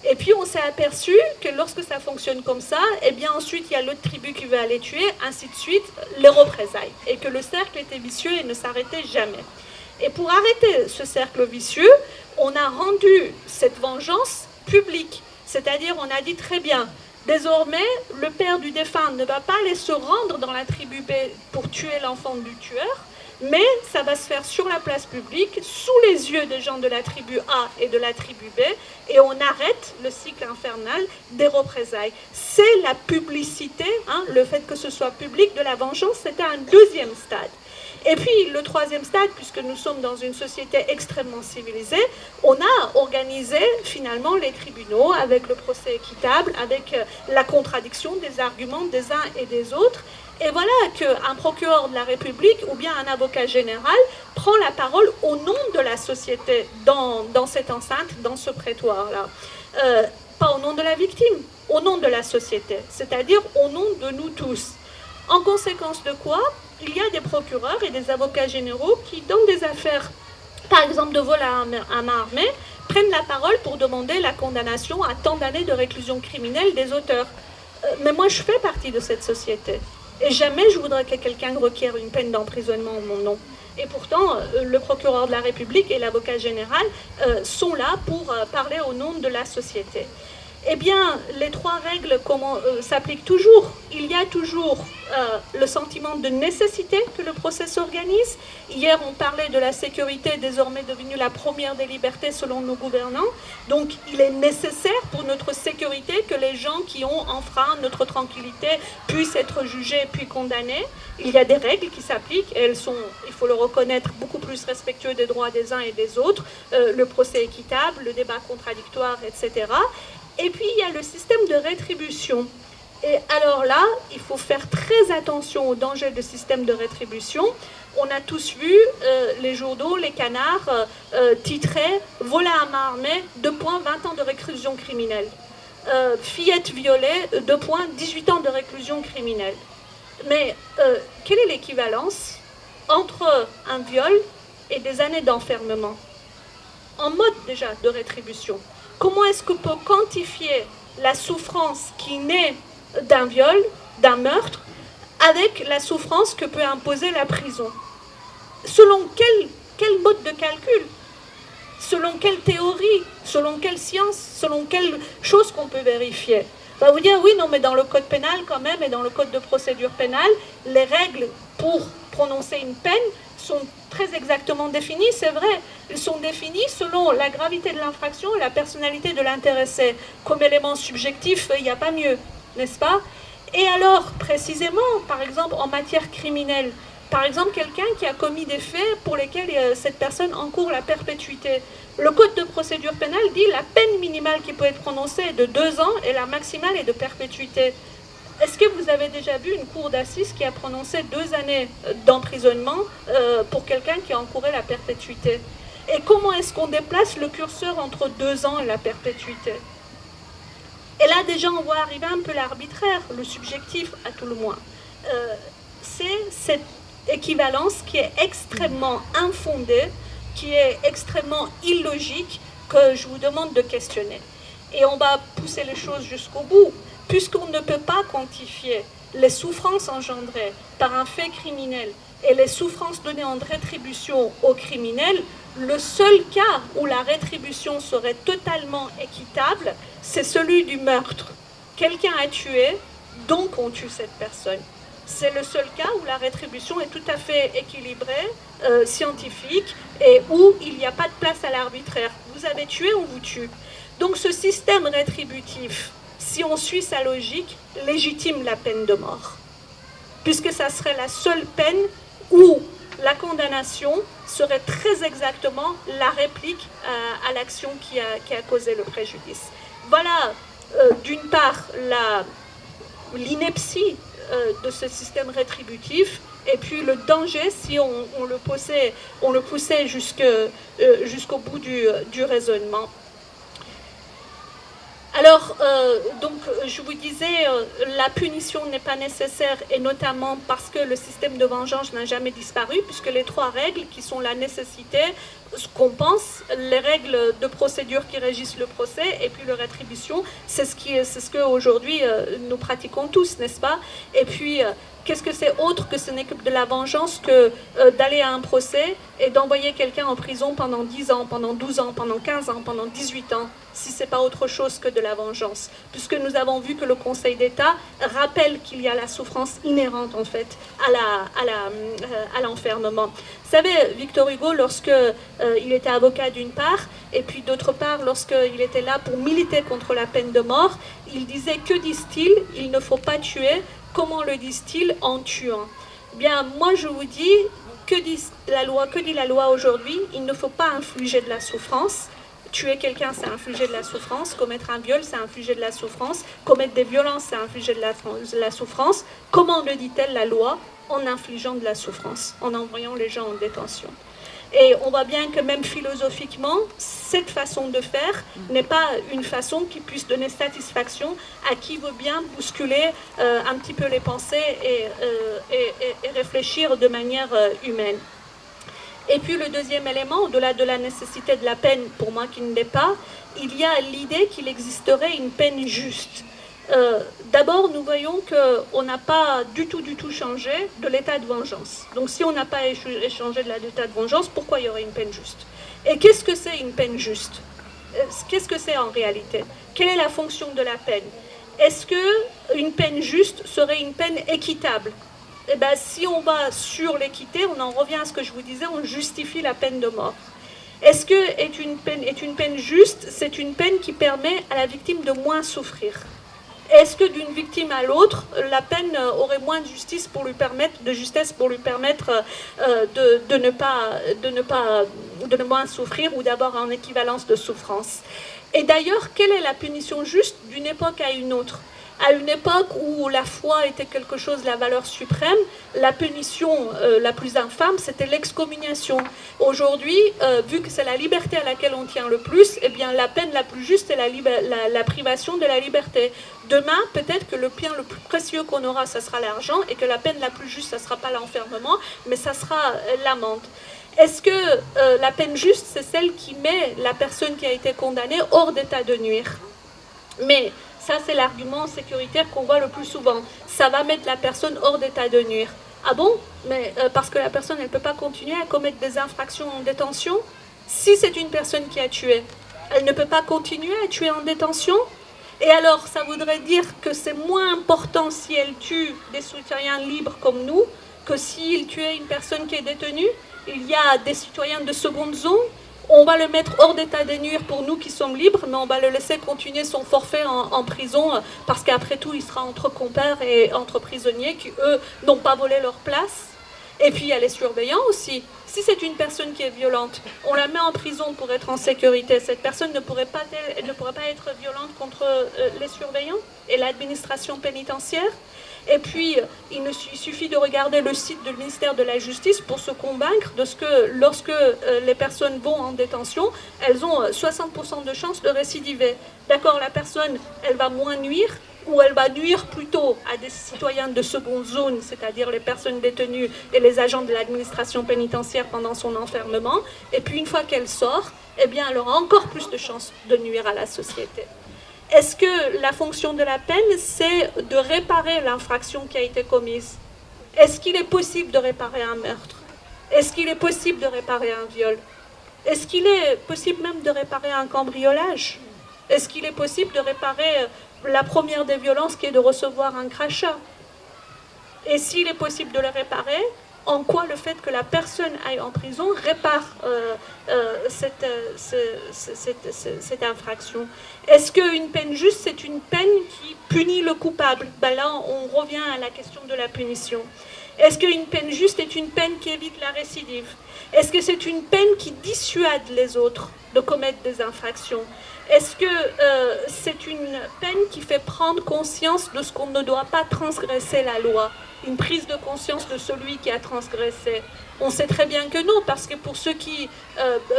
Speaker 2: Et puis, on s'est aperçu que lorsque ça fonctionne comme ça, eh bien, ensuite, il y a l'autre tribu qui veut aller tuer, ainsi de suite, les représailles. Et que le cercle était vicieux et ne s'arrêtait jamais. Et pour arrêter ce cercle vicieux, on a rendu cette vengeance publique. C'est-à-dire, on a dit très bien, désormais, le père du défunt ne va pas aller se rendre dans la tribu B pour tuer l'enfant du tueur, mais ça va se faire sur la place publique, sous les yeux des gens de la tribu A et de la tribu B, et on arrête le cycle infernal des représailles. C'est la publicité, le fait que ce soit public de la vengeance, c'était un 2e stade. Et puis le 3e stade, puisque nous sommes dans une société extrêmement civilisée, on a organisé finalement les tribunaux avec le procès équitable, avec la contradiction des arguments des uns et des autres. Et voilà qu'un procureur de la République ou bien un avocat général prend la parole au nom de la société dans cette enceinte, dans ce prétoire-là. Pas au nom de la victime, au nom de la société, c'est-à-dire au nom de nous tous. En conséquence de quoi, il y a des procureurs et des avocats généraux qui, dans des affaires, par exemple de vol à main armée, prennent la parole pour demander la condamnation à tant d'années de réclusion criminelle des auteurs. Mais moi, je fais partie de cette société. Et jamais je voudrais que quelqu'un requiert une peine d'emprisonnement en mon nom. Et pourtant, le procureur de la République et l'avocat général sont là pour parler au nom de la société. Eh bien, les 3 règles s'appliquent toujours. Il y a toujours le sentiment de nécessité que le procès s'organise. Hier, on parlait de la sécurité, désormais devenue la première des libertés selon nos gouvernants. Donc, il est nécessaire pour notre sécurité que les gens qui ont enfreint notre tranquillité puissent être jugés puis condamnés. Il y a des règles qui s'appliquent et elles sont, il faut le reconnaître, beaucoup plus respectueuses des droits des uns et des autres. Le procès équitable, le débat contradictoire, etc. Et puis, il y a le système de rétribution. Et alors là, il faut faire très attention au danger de système de rétribution. On a tous vu les journaux, les canards titraient « Vol à main armée, 2 points, 20 ans de réclusion criminelle ». Fillette violée, 2 points, 18 ans de réclusion criminelle. Mais quelle est l'équivalence entre un viol et des années d'enfermement? En mode déjà de rétribution. Comment est-ce qu'on peut quantifier la souffrance qui naît d'un viol, d'un meurtre, avec la souffrance que peut imposer la prison? Selon quel mode de calcul? Selon quelle théorie? Selon quelle science? Selon quelle chose qu'on peut vérifier? On va vous dire, oui, non, mais dans le code pénal quand même, et dans le code de procédure pénale, les règles pour prononcer une peine sont très exactement définies, c'est vrai. Elles sont définies selon la gravité de l'infraction et la personnalité de l'intéressé. Comme élément subjectif, il n'y a pas mieux, n'est-ce pas? Et alors, précisément, par exemple, en matière criminelle, par exemple, quelqu'un qui a commis des faits pour lesquels cette personne encourt la perpétuité. Le code de procédure pénale dit la peine minimale qui peut être prononcée est de 2 ans et la maximale est de perpétuité. Est-ce que vous avez déjà vu une cour d'assises qui a prononcé 2 années d'emprisonnement pour quelqu'un qui a encouru la perpétuité? Et comment est-ce qu'on déplace le curseur entre 2 ans et la perpétuité? Et là, déjà, on voit arriver un peu l'arbitraire, le subjectif, à tout le moins. C'est cette équivalence qui est extrêmement infondée, qui est extrêmement illogique, que je vous demande de questionner. Et on va pousser les choses jusqu'au bout. Puisqu'on ne peut pas quantifier les souffrances engendrées par un fait criminel et les souffrances données en rétribution aux criminels, le seul cas où la rétribution serait totalement équitable, c'est celui du meurtre. Quelqu'un a tué, donc on tue cette personne. C'est le seul cas où la rétribution est tout à fait équilibrée, scientifique, et où il n'y a pas de place à l'arbitraire. Vous avez tué, on vous tue. Donc ce système rétributif, si on suit sa logique, légitime la peine de mort. Puisque ça serait la seule peine où la condamnation serait très exactement la réplique à l'action qui a causé le préjudice. Voilà, d'une part, l'ineptie de ce système rétributif, et puis le danger si on le poussait jusqu'au bout du raisonnement. Alors, donc, je vous disais, la punition n'est pas nécessaire, et notamment parce que le système de vengeance n'a jamais disparu, puisque les trois règles qui sont la nécessité, ce qu'on pense, les règles de procédure qui régissent le procès, et puis la rétribution, c'est ce que aujourd'hui nous pratiquons tous, n'est-ce pas? Et puis, qu'est-ce que c'est autre que ce n'est que de la vengeance que d'aller à un procès et d'envoyer quelqu'un en prison pendant 10 ans, pendant 12 ans, pendant 15 ans, pendant 18 ans, si ce n'est pas autre chose que de la vengeance. Puisque nous avons vu que le Conseil d'État rappelle qu'il y a la souffrance inhérente, en fait, à l'enfermement. Vous savez, Victor Hugo, lorsque il était avocat d'une part, et puis d'autre part, lorsqu'il était là pour militer contre la peine de mort, il disait, que disent-ils? Il ne faut pas tuer. Comment le disent-ils? En tuant. Bien, moi je vous dis, que dit la loi aujourd'hui? Il ne faut pas infliger de la souffrance. Tuer quelqu'un, c'est infliger de la souffrance. Commettre un viol, c'est infliger de la souffrance. Commettre des violences, c'est infliger de la souffrance. Comment le dit-elle la loi? En infligeant de la souffrance, en envoyant les gens en détention. Et on voit bien que même philosophiquement, cette façon de faire n'est pas une façon qui puisse donner satisfaction à qui veut bien bousculer un petit peu les pensées et réfléchir de manière humaine. Et puis le deuxième élément, au-delà de la nécessité de la peine, pour moi qui ne l'est pas, il y a l'idée qu'il existerait une peine juste. D'abord, nous voyons qu'on n'a pas du tout changé de l'état de vengeance. Donc si on n'a pas échangé de l'état de vengeance, pourquoi il y aurait une peine juste? Et qu'est-ce que c'est une peine juste? Qu'est-ce que c'est en réalité? Quelle est la fonction de la peine? Est-ce qu'une peine juste serait une peine équitable? Eh bien, si on va sur l'équité, on en revient à ce que je vous disais, on justifie la peine de mort. Est-ce que est une peine juste? C'est une peine qui permet à la victime de moins souffrir. Est-ce que d'une victime à l'autre, la peine aurait moins de justesse pour lui permettre de ne moins souffrir ou d'avoir une équivalence de souffrance? Et d'ailleurs, quelle est la punition juste d'une époque à une autre? À une époque où la foi était quelque chose, la valeur suprême, la punition la plus infâme, c'était l'excommunication. Aujourd'hui, vu que c'est la liberté à laquelle on tient le plus, eh bien la peine la plus juste est la privation de la liberté. Demain, peut-être que le bien le plus précieux qu'on aura, ça sera l'argent, et que la peine la plus juste, ça ne sera pas l'enfermement, mais ça sera l'amende. Est-ce que la peine juste, c'est celle qui met la personne qui a été condamnée hors d'état de nuire? Mais ça, c'est l'argument sécuritaire qu'on voit le plus souvent. Ça va mettre la personne hors d'état de nuire. Ah bon? Mais parce que la personne, elle ne peut pas continuer à commettre des infractions en détention? Si c'est une personne qui a tué, elle ne peut pas continuer à tuer en détention? Et alors, ça voudrait dire que c'est moins important si elle tue des citoyens libres comme nous que s'il tuait une personne qui est détenue? Il y a des citoyens de seconde zone. On va le mettre hors d'état de nuire pour nous qui sommes libres, mais on va le laisser continuer son forfait en prison parce qu'après tout, il sera entre compères et entre prisonniers qui, eux, n'ont pas volé leur place. Et puis, il y a les surveillants aussi. Si c'est une personne qui est violente, on la met en prison pour être en sécurité. Cette personne ne pourrait pas être violente contre les surveillants et l'administration pénitentiaire. Et puis, il suffit de regarder le site du ministère de la Justice pour se convaincre de ce que lorsque les personnes vont en détention, elles ont 60% de chances de récidiver. D'accord, la personne, elle va moins nuire, ou elle va nuire plutôt à des citoyens de seconde zone, c'est-à-dire les personnes détenues et les agents de l'administration pénitentiaire pendant son enfermement. Et puis, une fois qu'elle sort, eh bien, elle aura encore plus de chances de nuire à la société. Est-ce que la fonction de la peine, c'est de réparer l'infraction qui a été commise? Est-ce qu'il est possible de réparer un meurtre? Est-ce qu'il est possible de réparer un viol? Est-ce qu'il est possible même de réparer un cambriolage? Est-ce qu'il est possible de réparer la première des violences qui est de recevoir un crachat? Et s'il est possible de le réparer, en quoi le fait que la personne aille en prison répare cette infraction? Est-ce qu'une peine juste, c'est une peine qui punit le coupable? Ben là, on revient à la question de la punition. Est-ce qu'une peine juste est une peine qui évite la récidive? Est-ce que c'est une peine qui dissuade les autres de commettre des infractions? Est-ce que c'est une peine qui fait prendre conscience de ce qu'on ne doit pas transgresser la loi? une prise de conscience de celui qui a transgressé? On sait très bien que non, parce que pour ceux qui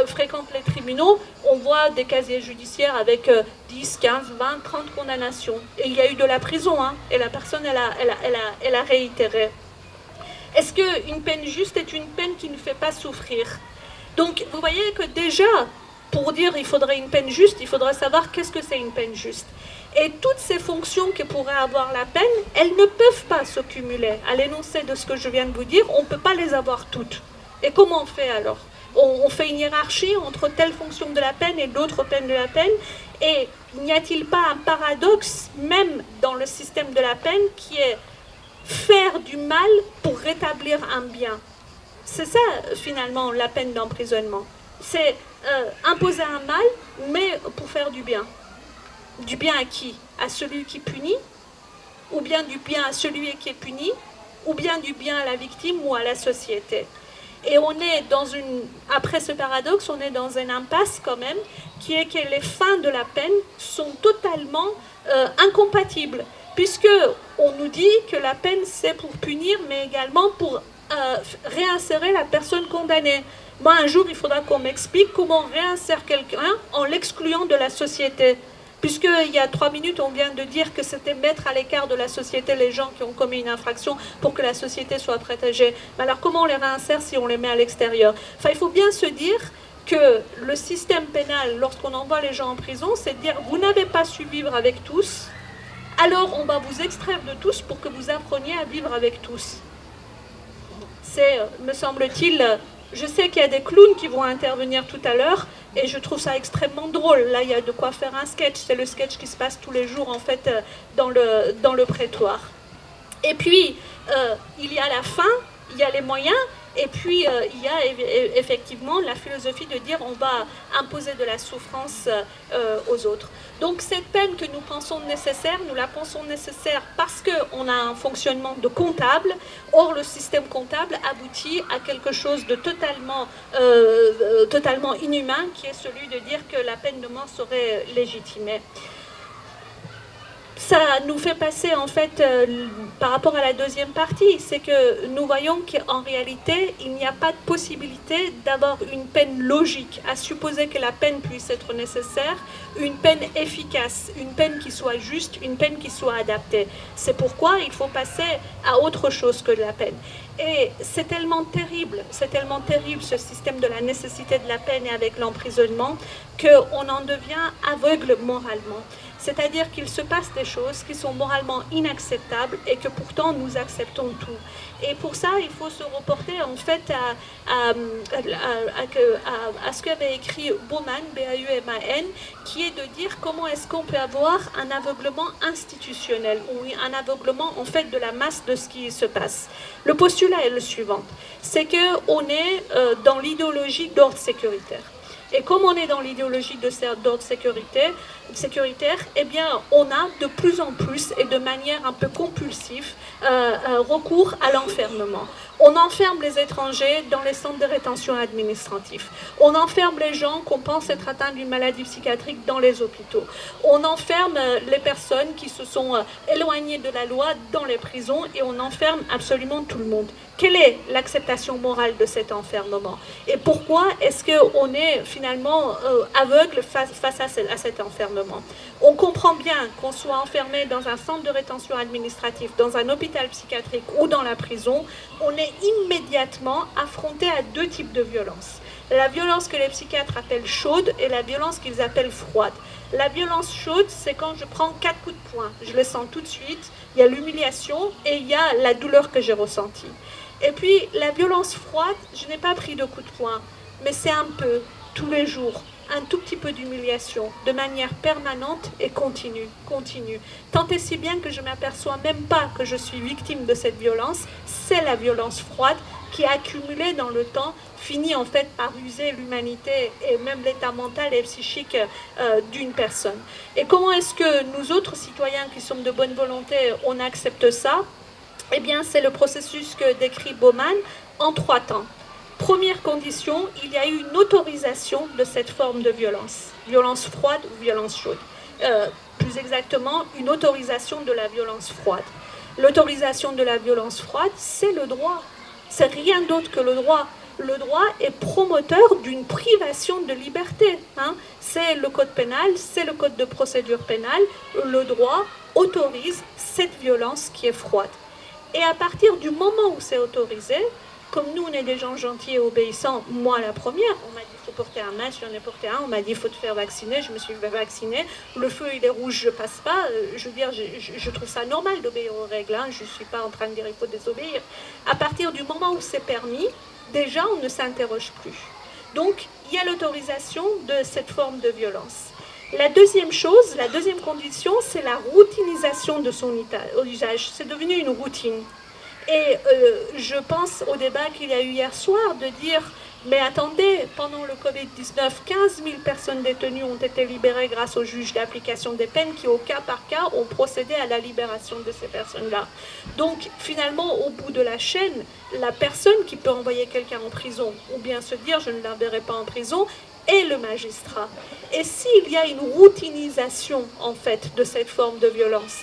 Speaker 2: fréquentent les tribunaux, on voit des casiers judiciaires avec 10, 15, 20, 30 condamnations. Et il y a eu de la prison, hein, et la personne, elle a réitéré. Est-ce qu'une peine juste est une peine qui ne fait pas souffrir? Donc, vous voyez que déjà, pour dire il faudrait une peine juste, il faudrait savoir qu'est-ce que c'est une peine juste. Et toutes ces fonctions que pourrait avoir la peine, elles ne peuvent pas se cumuler. À l'énoncé de ce que je viens de vous dire, on ne peut pas les avoir toutes. Et comment on fait alors? On fait une hiérarchie entre telle fonction de la peine et d'autres peines de la peine. Et n'y a-t-il pas un paradoxe, même dans le système de la peine, qui est faire du mal pour rétablir un bien? C'est ça, finalement, la peine d'emprisonnement. C'est imposer un mal, mais pour faire du bien. Du bien à qui? À celui qui punit? Ou bien du bien à celui qui est puni? Ou bien du bien à la victime ou à la société? Et on est après ce paradoxe, on est dans une impasse quand même, qui est que les fins de la peine sont totalement incompatibles. Puisque on nous dit que la peine c'est pour punir, mais également pour réinsérer la personne condamnée. Moi, un jour, il faudra qu'on m'explique comment on réinsère quelqu'un en l'excluant de la société. Puisqu'il y a 3 minutes, on vient de dire que c'était mettre à l'écart de la société les gens qui ont commis une infraction pour que la société soit protégée. Mais alors comment on les réinsère si on les met à l'extérieur? Enfin, il faut bien se dire que le système pénal, lorsqu'on envoie les gens en prison, c'est de dire vous n'avez pas su vivre avec tous, alors on va vous extraire de tous pour que vous appreniez à vivre avec tous. C'est, me semble-t-il, je sais qu'il y a des clowns qui vont intervenir tout à l'heure, et je trouve ça extrêmement drôle. Là, il y a de quoi faire un sketch. C'est le sketch qui se passe tous les jours, en fait, dans le prétoire. Et puis, il y a la fin, il y a les moyens, et puis il y a effectivement la philosophie de dire on va imposer de la souffrance aux autres. Donc cette peine que nous pensons nécessaire, nous la pensons nécessaire parce qu'on a un fonctionnement de comptable. Or, le système comptable aboutit à quelque chose de totalement inhumain, qui est celui de dire que la peine de mort serait légitimée. Ça nous fait passer, en fait, par rapport à la deuxième partie, c'est que nous voyons qu'en réalité, il n'y a pas de possibilité d'avoir une peine logique, à supposer que la peine puisse être nécessaire, une peine efficace, une peine qui soit juste, une peine qui soit adaptée. C'est pourquoi il faut passer à autre chose que de la peine. Et c'est tellement terrible ce système de la nécessité de la peine et avec l'emprisonnement, qu'on en devient aveugle moralement. C'est-à-dire qu'il se passe des choses qui sont moralement inacceptables et que pourtant nous acceptons tout. Et pour ça, il faut se reporter en fait à ce qu'avait écrit Bauman, B-A-U-M-A-N, qui est de dire comment est-ce qu'on peut avoir un aveuglement institutionnel ou un aveuglement en fait de la masse de ce qui se passe. Le postulat est le suivant, c'est qu'on est dans l'idéologie d'ordre sécuritaire. Et comme on est dans l'idéologie d'ordre sécuritaire, eh bien, on a de plus en plus et de manière un peu compulsive recours à l'enfermement. On enferme les étrangers dans les centres de rétention administratifs. On enferme les gens qu'on pense être atteints d'une maladie psychiatrique dans les hôpitaux. On enferme les personnes qui se sont éloignées de la loi dans les prisons et on enferme absolument tout le monde. Quelle est l'acceptation morale de cet enfermement? Et pourquoi est-ce qu'on est finalement aveugle face à cet enfermement? On comprend bien qu'on soit enfermé dans un centre de rétention administratif, dans un hôpital psychiatrique ou dans la prison, on est immédiatement affronté à deux types de violences. La violence que les psychiatres appellent chaude et la violence qu'ils appellent froide. La violence chaude, c'est quand je prends 4 coups de poing. Je le sens tout de suite, il y a l'humiliation et il y a la douleur que j'ai ressentie. Et puis, la violence froide, je n'ai pas pris de coups de poing, mais c'est un peu, tous les jours, un tout petit peu d'humiliation, de manière permanente et continue. Tant et si bien que je ne m'aperçois même pas que je suis victime de cette violence, c'est la violence froide qui, accumulée dans le temps, finit en fait par user l'humanité et même l'état mental et psychique d'une personne. Et comment est-ce que nous autres citoyens qui sommes de bonne volonté, on accepte ça? Eh bien, c'est le processus que décrit Bauman en 3 temps. Première condition, il y a eu une autorisation de cette forme de violence froide ou violence chaude. Plus exactement, une autorisation de la violence froide. L'autorisation de la violence froide, c'est le droit. C'est rien d'autre que le droit. Le droit est promoteur d'une privation de liberté. C'est le code pénal, c'est le code de procédure pénale. Le droit autorise cette violence qui est froide. Et à partir du moment où c'est autorisé, comme nous, on est des gens gentils et obéissants, moi la première, on m'a dit il faut porter un masque, j'en ai porté un, on m'a dit il faut te faire vacciner, je me suis fait vacciner, le feu il est rouge, je passe pas, je veux dire, je trouve ça normal d'obéir aux règles, je ne suis pas en train de dire il faut désobéir. À partir du moment où c'est permis, déjà on ne s'interroge plus. Donc il y a l'autorisation de cette forme de violence. La deuxième chose, la deuxième condition, c'est la routinisation de son usage. C'est devenu une routine. Et je pense au débat qu'il y a eu hier soir de dire mais attendez, pendant le Covid-19, 15 000 personnes détenues ont été libérées grâce aux juges d'application des peines qui, au cas par cas, ont procédé à la libération de ces personnes-là. Donc, finalement, au bout de la chaîne, la personne qui peut envoyer quelqu'un en prison, ou bien se dire je ne l'enverrai pas en prison, est le magistrat. Et s'il y a une routinisation, en fait, de cette forme de violence,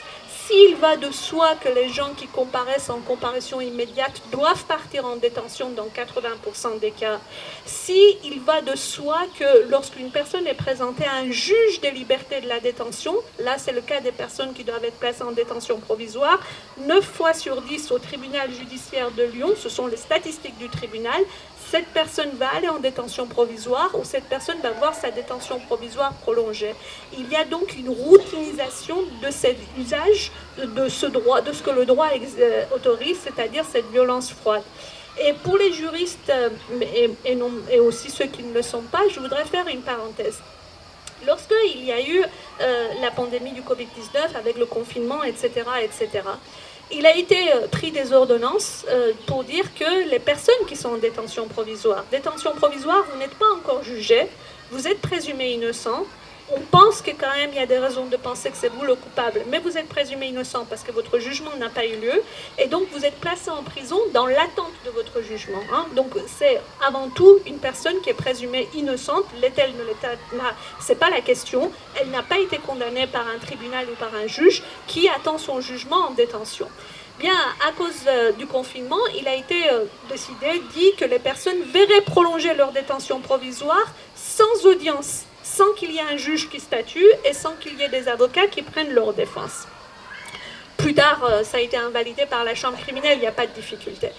Speaker 2: s'il va de soi que les gens qui comparaissent en comparution immédiate doivent partir en détention dans 80% des cas, s'il va de soi que lorsqu'une personne est présentée à un juge des libertés de la détention, là c'est le cas des personnes qui doivent être placées en détention provisoire, 9 fois sur 10 au tribunal judiciaire de Lyon, ce sont les statistiques du tribunal, cette personne va aller en détention provisoire ou cette personne va voir sa détention provisoire prolongée. Il y a donc une routinisation de cet usage de ce droit, de ce que le droit autorise, c'est-à-dire cette violence froide. Et pour les juristes et aussi ceux qui ne le sont pas, je voudrais faire une parenthèse. Lorsqu'il y a eu la pandémie du Covid-19 avec le confinement, etc., il a été pris des ordonnances pour dire que les personnes qui sont en détention provisoire, vous n'êtes pas encore jugé, vous êtes présumé innocent, on pense que quand même il y a des raisons de penser que c'est vous le coupable, mais vous êtes présumé innocent parce que votre jugement n'a pas eu lieu, et donc vous êtes placé en prison dans l'attente de votre jugement. Donc c'est avant tout une personne qui est présumée innocente, l'est-elle, ne l'est-elle, c'est pas la question, elle n'a pas été condamnée par un tribunal ou par un juge qui attend son jugement en détention. Bien, à cause du confinement, il a été dit que les personnes verraient prolonger leur détention provisoire sans audience, sans qu'il y ait un juge qui statue et sans qu'il y ait des avocats qui prennent leur défense. Plus tard, ça a été invalidé par la chambre criminelle, il n'y a pas de difficulté.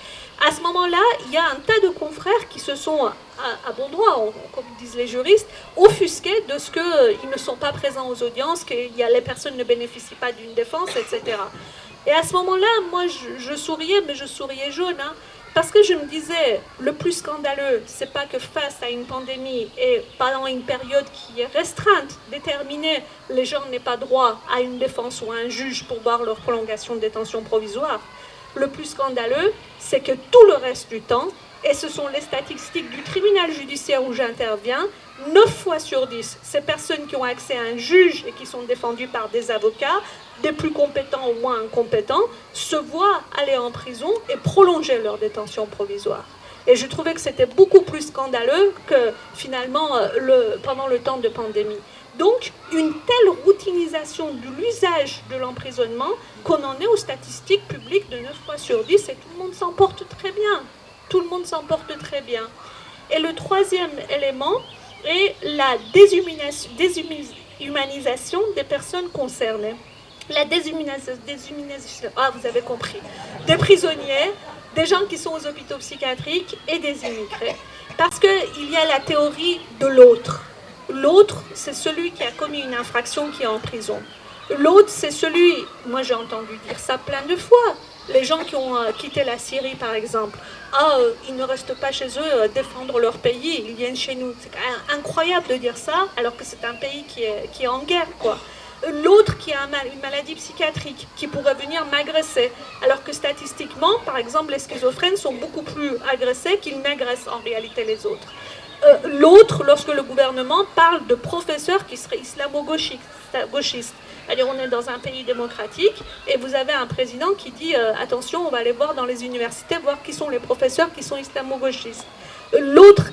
Speaker 2: À ce moment-là, il y a un tas de confrères qui se sont, à bon droit, comme disent les juristes, offusqués de ce qu'ils ne sont pas présents aux audiences, que les personnes ne bénéficient pas d'une défense, etc. Et à ce moment-là, moi, je souriais, mais je souriais jaune, parce que je me disais, le plus scandaleux, c'est pas que face à une pandémie et pendant une période qui est restreinte, déterminée, les gens n'aient pas droit à une défense ou à un juge pour voir leur prolongation de détention provisoire. Le plus scandaleux, c'est que tout le reste du temps, et ce sont les statistiques du tribunal judiciaire où j'interviens, 9 fois sur 10, ces personnes qui ont accès à un juge et qui sont défendues par des avocats, des plus compétents ou moins incompétents, se voient aller en prison et prolonger leur détention provisoire. Et je trouvais que c'était beaucoup plus scandaleux que finalement pendant le temps de pandémie. Donc, une telle routinisation de l'usage de l'emprisonnement qu'on en est aux statistiques publiques de 9 fois sur 10 et tout le monde s'en porte très bien. Tout le monde s'en porte très bien. Et le troisième élément est la déshumanisation des personnes concernées. La déshumanisation, vous avez compris, des prisonniers, des gens qui sont aux hôpitaux psychiatriques et des immigrés. Parce qu'il y a la théorie de l'autre. L'autre, c'est celui qui a commis une infraction qui est en prison. L'autre, c'est celui, moi j'ai entendu dire ça plein de fois, les gens qui ont quitté la Syrie par exemple, ils ne restent pas chez eux défendre leur pays, ils viennent chez nous. C'est incroyable de dire ça alors que c'est un pays qui est en guerre, quoi. L'autre qui a une maladie psychiatrique, qui pourrait venir m'agresser, alors que statistiquement, par exemple, les schizophrènes sont beaucoup plus agressés qu'ils n'agressent en réalité les autres. L'autre, lorsque le gouvernement parle de professeurs qui seraient islamo-gauchistes, c'est-à-dire on est dans un pays démocratique et vous avez un président qui dit attention, on va aller voir dans les universités, voir qui sont les professeurs qui sont islamo-gauchistes. L'autre.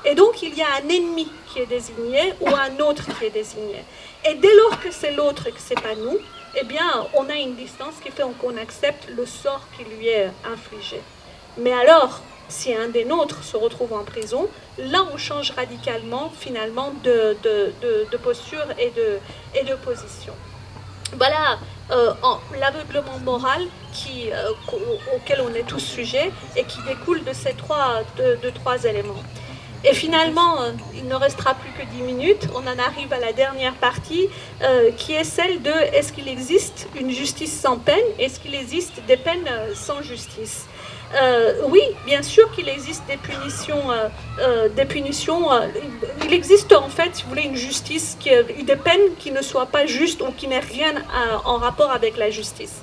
Speaker 2: Et donc il y a un ennemi qui est désigné ou un autre qui est désigné. Et dès lors que c'est l'autre et que c'est pas nous, eh bien, on a une distance qui fait qu'on accepte le sort qui lui est infligé. Mais alors, si un des nôtres se retrouve en prison, là, on change radicalement, finalement, de posture et de position. Voilà l'aveuglement moral auquel on est tous sujets et qui découle de ces trois éléments. Et finalement, il ne restera plus que 10 minutes. On en arrive à la dernière partie, qui est celle de est-ce qu'il existe une justice sans peine? Est-ce qu'il existe des peines sans justice? Oui, bien sûr qu'il existe des punitions. Il existe en fait, si vous voulez, une justice, des peines qui ne soient pas justes ou qui n'aient rien en rapport avec la justice.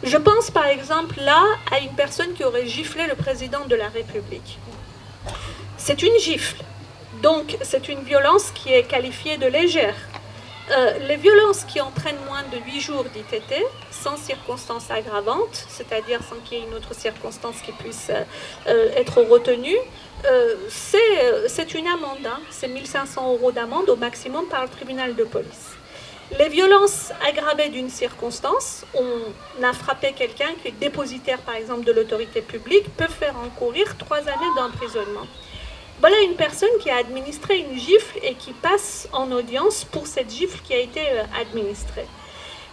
Speaker 2: Je pense par exemple là à une personne qui aurait giflé le président de la République. C'est une gifle, donc c'est une violence qui est qualifiée de légère. Les violences qui entraînent moins de 8 jours d'ITT, sans circonstances aggravantes, c'est-à-dire sans qu'il y ait une autre circonstance qui puisse être retenue, c'est une amende, hein, c'est 1 500 € d'amende au maximum par le tribunal de police. Les violences aggravées d'une circonstance, on a frappé quelqu'un qui est dépositaire par exemple de l'autorité publique, peut faire encourir 3 années d'emprisonnement. Voilà une personne qui a administré une gifle et qui passe en audience pour cette gifle qui a été administrée.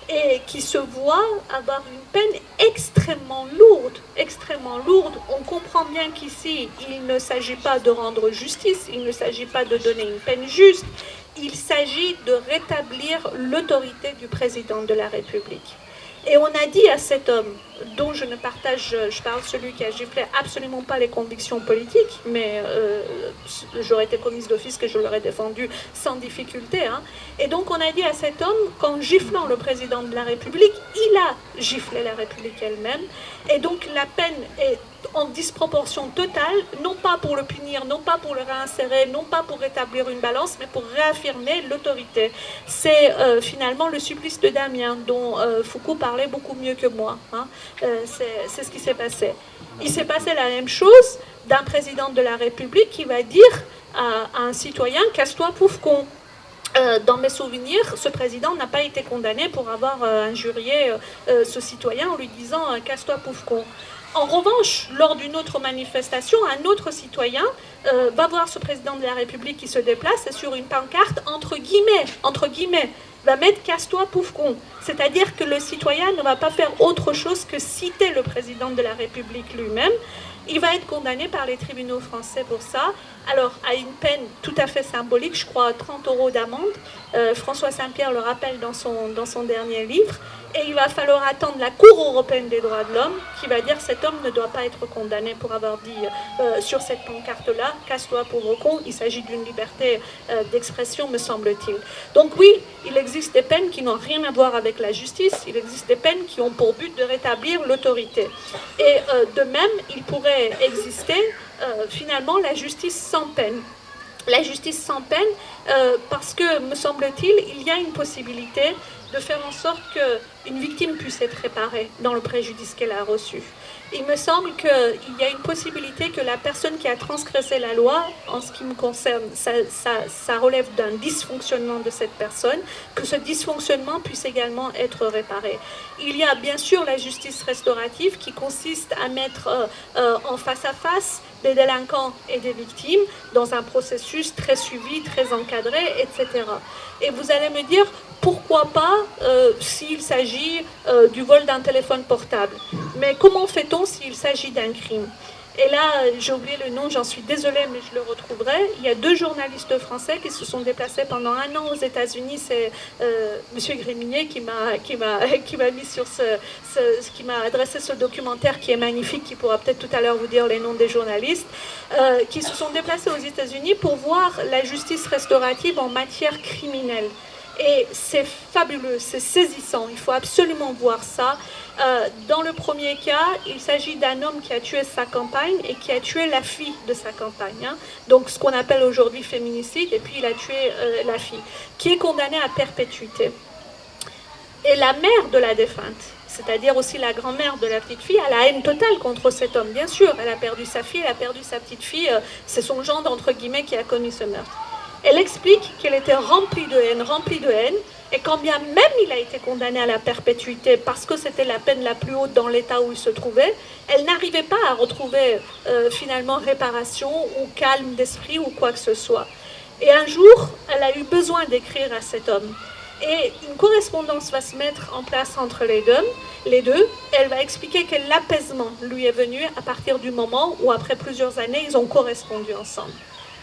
Speaker 2: Et qui se voit avoir une peine extrêmement lourde, extrêmement lourde. On comprend bien qu'ici, il ne s'agit pas de rendre justice, il ne s'agit pas de donner une peine juste, il s'agit de rétablir l'autorité du président de la République. Et on a dit à cet homme, dont je ne partage, je parle celui qui a giflé absolument pas les convictions politiques, mais j'aurais été commise d'office que je l'aurais défendu sans difficulté. Hein. Et donc on a dit à cet homme qu'en giflant le président de la République, il a giflé la République elle-même. Et donc la peine est en disproportion totale, non pas pour le punir, non pas pour le réinsérer, non pas pour rétablir une balance, mais pour réaffirmer l'autorité. C'est finalement le supplice de Damien, dont Foucault parlait beaucoup mieux que moi. Hein. C'est ce qui s'est passé. Il s'est passé la même chose d'un président de la République qui va dire à un citoyen « casse-toi, pauvre con ». Dans mes souvenirs, ce président n'a pas été condamné pour avoir injurié ce citoyen en lui disant « casse-toi, pauvre con ». En revanche, lors d'une autre manifestation, un autre citoyen va voir ce président de la République qui se déplace et sur une pancarte, entre guillemets, va mettre « casse-toi, pauvre con ». C'est-à-dire que le citoyen ne va pas faire autre chose que citer le président de la République lui-même. Il va être condamné par les tribunaux français pour ça. Alors, à une peine tout à fait symbolique, je crois 30 € d'amende. François Saint-Pierre le rappelle dans son dernier livre. Et il va falloir attendre la Cour européenne des droits de l'homme qui va dire que cet homme ne doit pas être condamné pour avoir dit sur cette pancarte-là « casse-toi, pauvre con ». Il s'agit d'une liberté d'expression, me semble-t-il. Donc oui, il existe des peines qui n'ont rien à voir avec la justice. Il existe des peines qui ont pour but de rétablir l'autorité. Et de même, il pourrait exister finalement la justice sans peine. La justice sans peine, parce que, me semble-t-il, il y a une possibilité de faire en sorte qu'une victime puisse être réparée dans le préjudice qu'elle a reçu. Il me semble qu'il y a une possibilité que la personne qui a transgressé la loi, en ce qui me concerne, ça relève d'un dysfonctionnement de cette personne, que ce dysfonctionnement puisse également être réparé. Il y a bien sûr la justice restaurative qui consiste à mettre en face à face des délinquants et des victimes dans un processus très suivi, très encadré, etc. Et vous allez me dire, pourquoi pas s'il s'agit du vol d'un téléphone portable? Mais comment fait-on s'il s'agit d'un crime? Et là, j'ai oublié le nom, j'en suis désolée, mais je le retrouverai. Il y a 2 journalistes français qui se sont déplacés pendant 1 an aux États-Unis. C'est Monsieur Gréminier qui m'a mis sur qui m'a adressé ce documentaire qui est magnifique, qui pourra peut-être tout à l'heure vous dire les noms des journalistes, qui se sont déplacés aux États-Unis pour voir la justice restaurative en matière criminelle. Et c'est fabuleux, c'est saisissant, il faut absolument voir ça. Dans le premier cas, il s'agit d'un homme qui a tué sa compagne et qui a tué la fille de sa compagne. Hein. Donc ce qu'on appelle aujourd'hui féminicide, et puis il a tué la fille, qui est condamnée à perpétuité. Et la mère de la défunte, c'est-à-dire aussi la grand-mère de la petite fille, a la haine totale contre cet homme, bien sûr. Elle a perdu sa fille, elle a perdu sa petite fille, c'est son gendre, entre guillemets, qui a commis ce meurtre. Elle explique qu'elle était remplie de haine, Et quand bien même il a été condamné à la perpétuité parce que c'était la peine la plus haute dans l'état où il se trouvait, elle n'arrivait pas à retrouver finalement réparation ou calme d'esprit ou quoi que ce soit. Et un jour, elle a eu besoin d'écrire à cet homme. Et une correspondance va se mettre en place entre les deux. Elle va expliquer que l'apaisement lui est venu à partir du moment où, après plusieurs années, ils ont correspondu ensemble.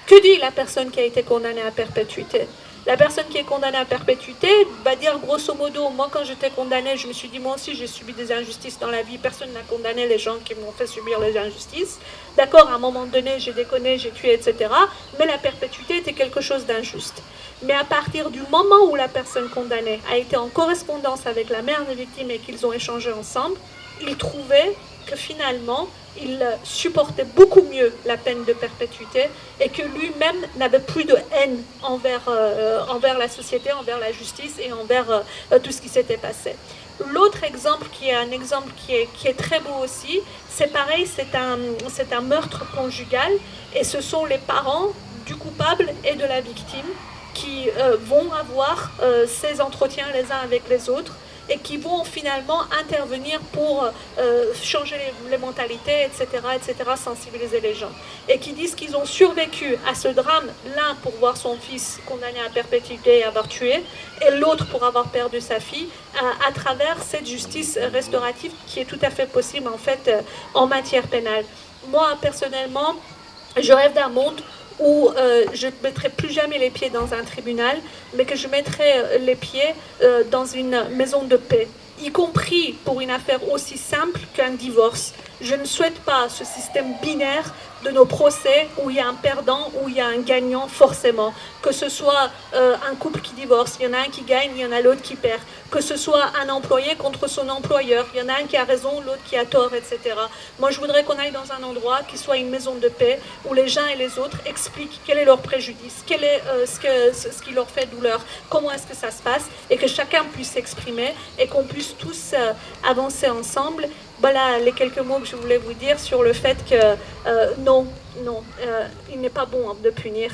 Speaker 2: Que dit la personne qui a été condamnée à perpétuité? La personne qui est condamnée à perpétuité va dire grosso modo, moi quand j'étais condamnée, je me suis dit moi aussi j'ai subi des injustices dans la vie, personne n'a condamné les gens qui m'ont fait subir les injustices. D'accord, à un moment donné j'ai déconné, j'ai tué, etc. Mais la perpétuité était quelque chose d'injuste. Mais à partir du moment où la personne condamnée a été en correspondance avec la mère des victimes et qu'ils ont échangé ensemble, ils trouvaient que finalement, il supportait beaucoup mieux la peine de perpétuité et que lui-même n'avait plus de haine envers la société, envers la justice et envers tout ce qui s'était passé. L'autre exemple, qui est un exemple qui est très beau aussi, c'est pareil, c'est un meurtre conjugal et ce sont les parents du coupable et de la victime qui vont avoir ces entretiens les uns avec les autres et qui vont finalement intervenir pour changer les mentalités, etc., sensibiliser les gens. Et qui disent qu'ils ont survécu à ce drame, l'un pour voir son fils condamné à perpétuité et avoir tué, et l'autre pour avoir perdu sa fille, à travers cette justice restaurative qui est tout à fait possible en fait en matière pénale. Moi, personnellement, je rêve d'un monde où je ne mettrai plus jamais les pieds dans un tribunal, mais que je mettrai les pieds dans une maison de paix, y compris pour une affaire aussi simple qu'un divorce. Je ne souhaite pas ce système binaire de nos procès où il y a un perdant, où il y a un gagnant forcément. Que ce soit un couple qui divorce, il y en a un qui gagne, il y en a l'autre qui perd. Que ce soit un employé contre son employeur, il y en a un qui a raison, l'autre qui a tort, etc. Moi, je voudrais qu'on aille dans un endroit qui soit une maison de paix, où les uns et les autres expliquent quel est leur préjudice, quel est ce qui leur fait douleur, comment est-ce que ça se passe, et que chacun puisse s'exprimer, et qu'on puisse tous avancer ensemble. Voilà les quelques mots que je voulais vous dire sur le fait que non, il n'est pas bon de punir.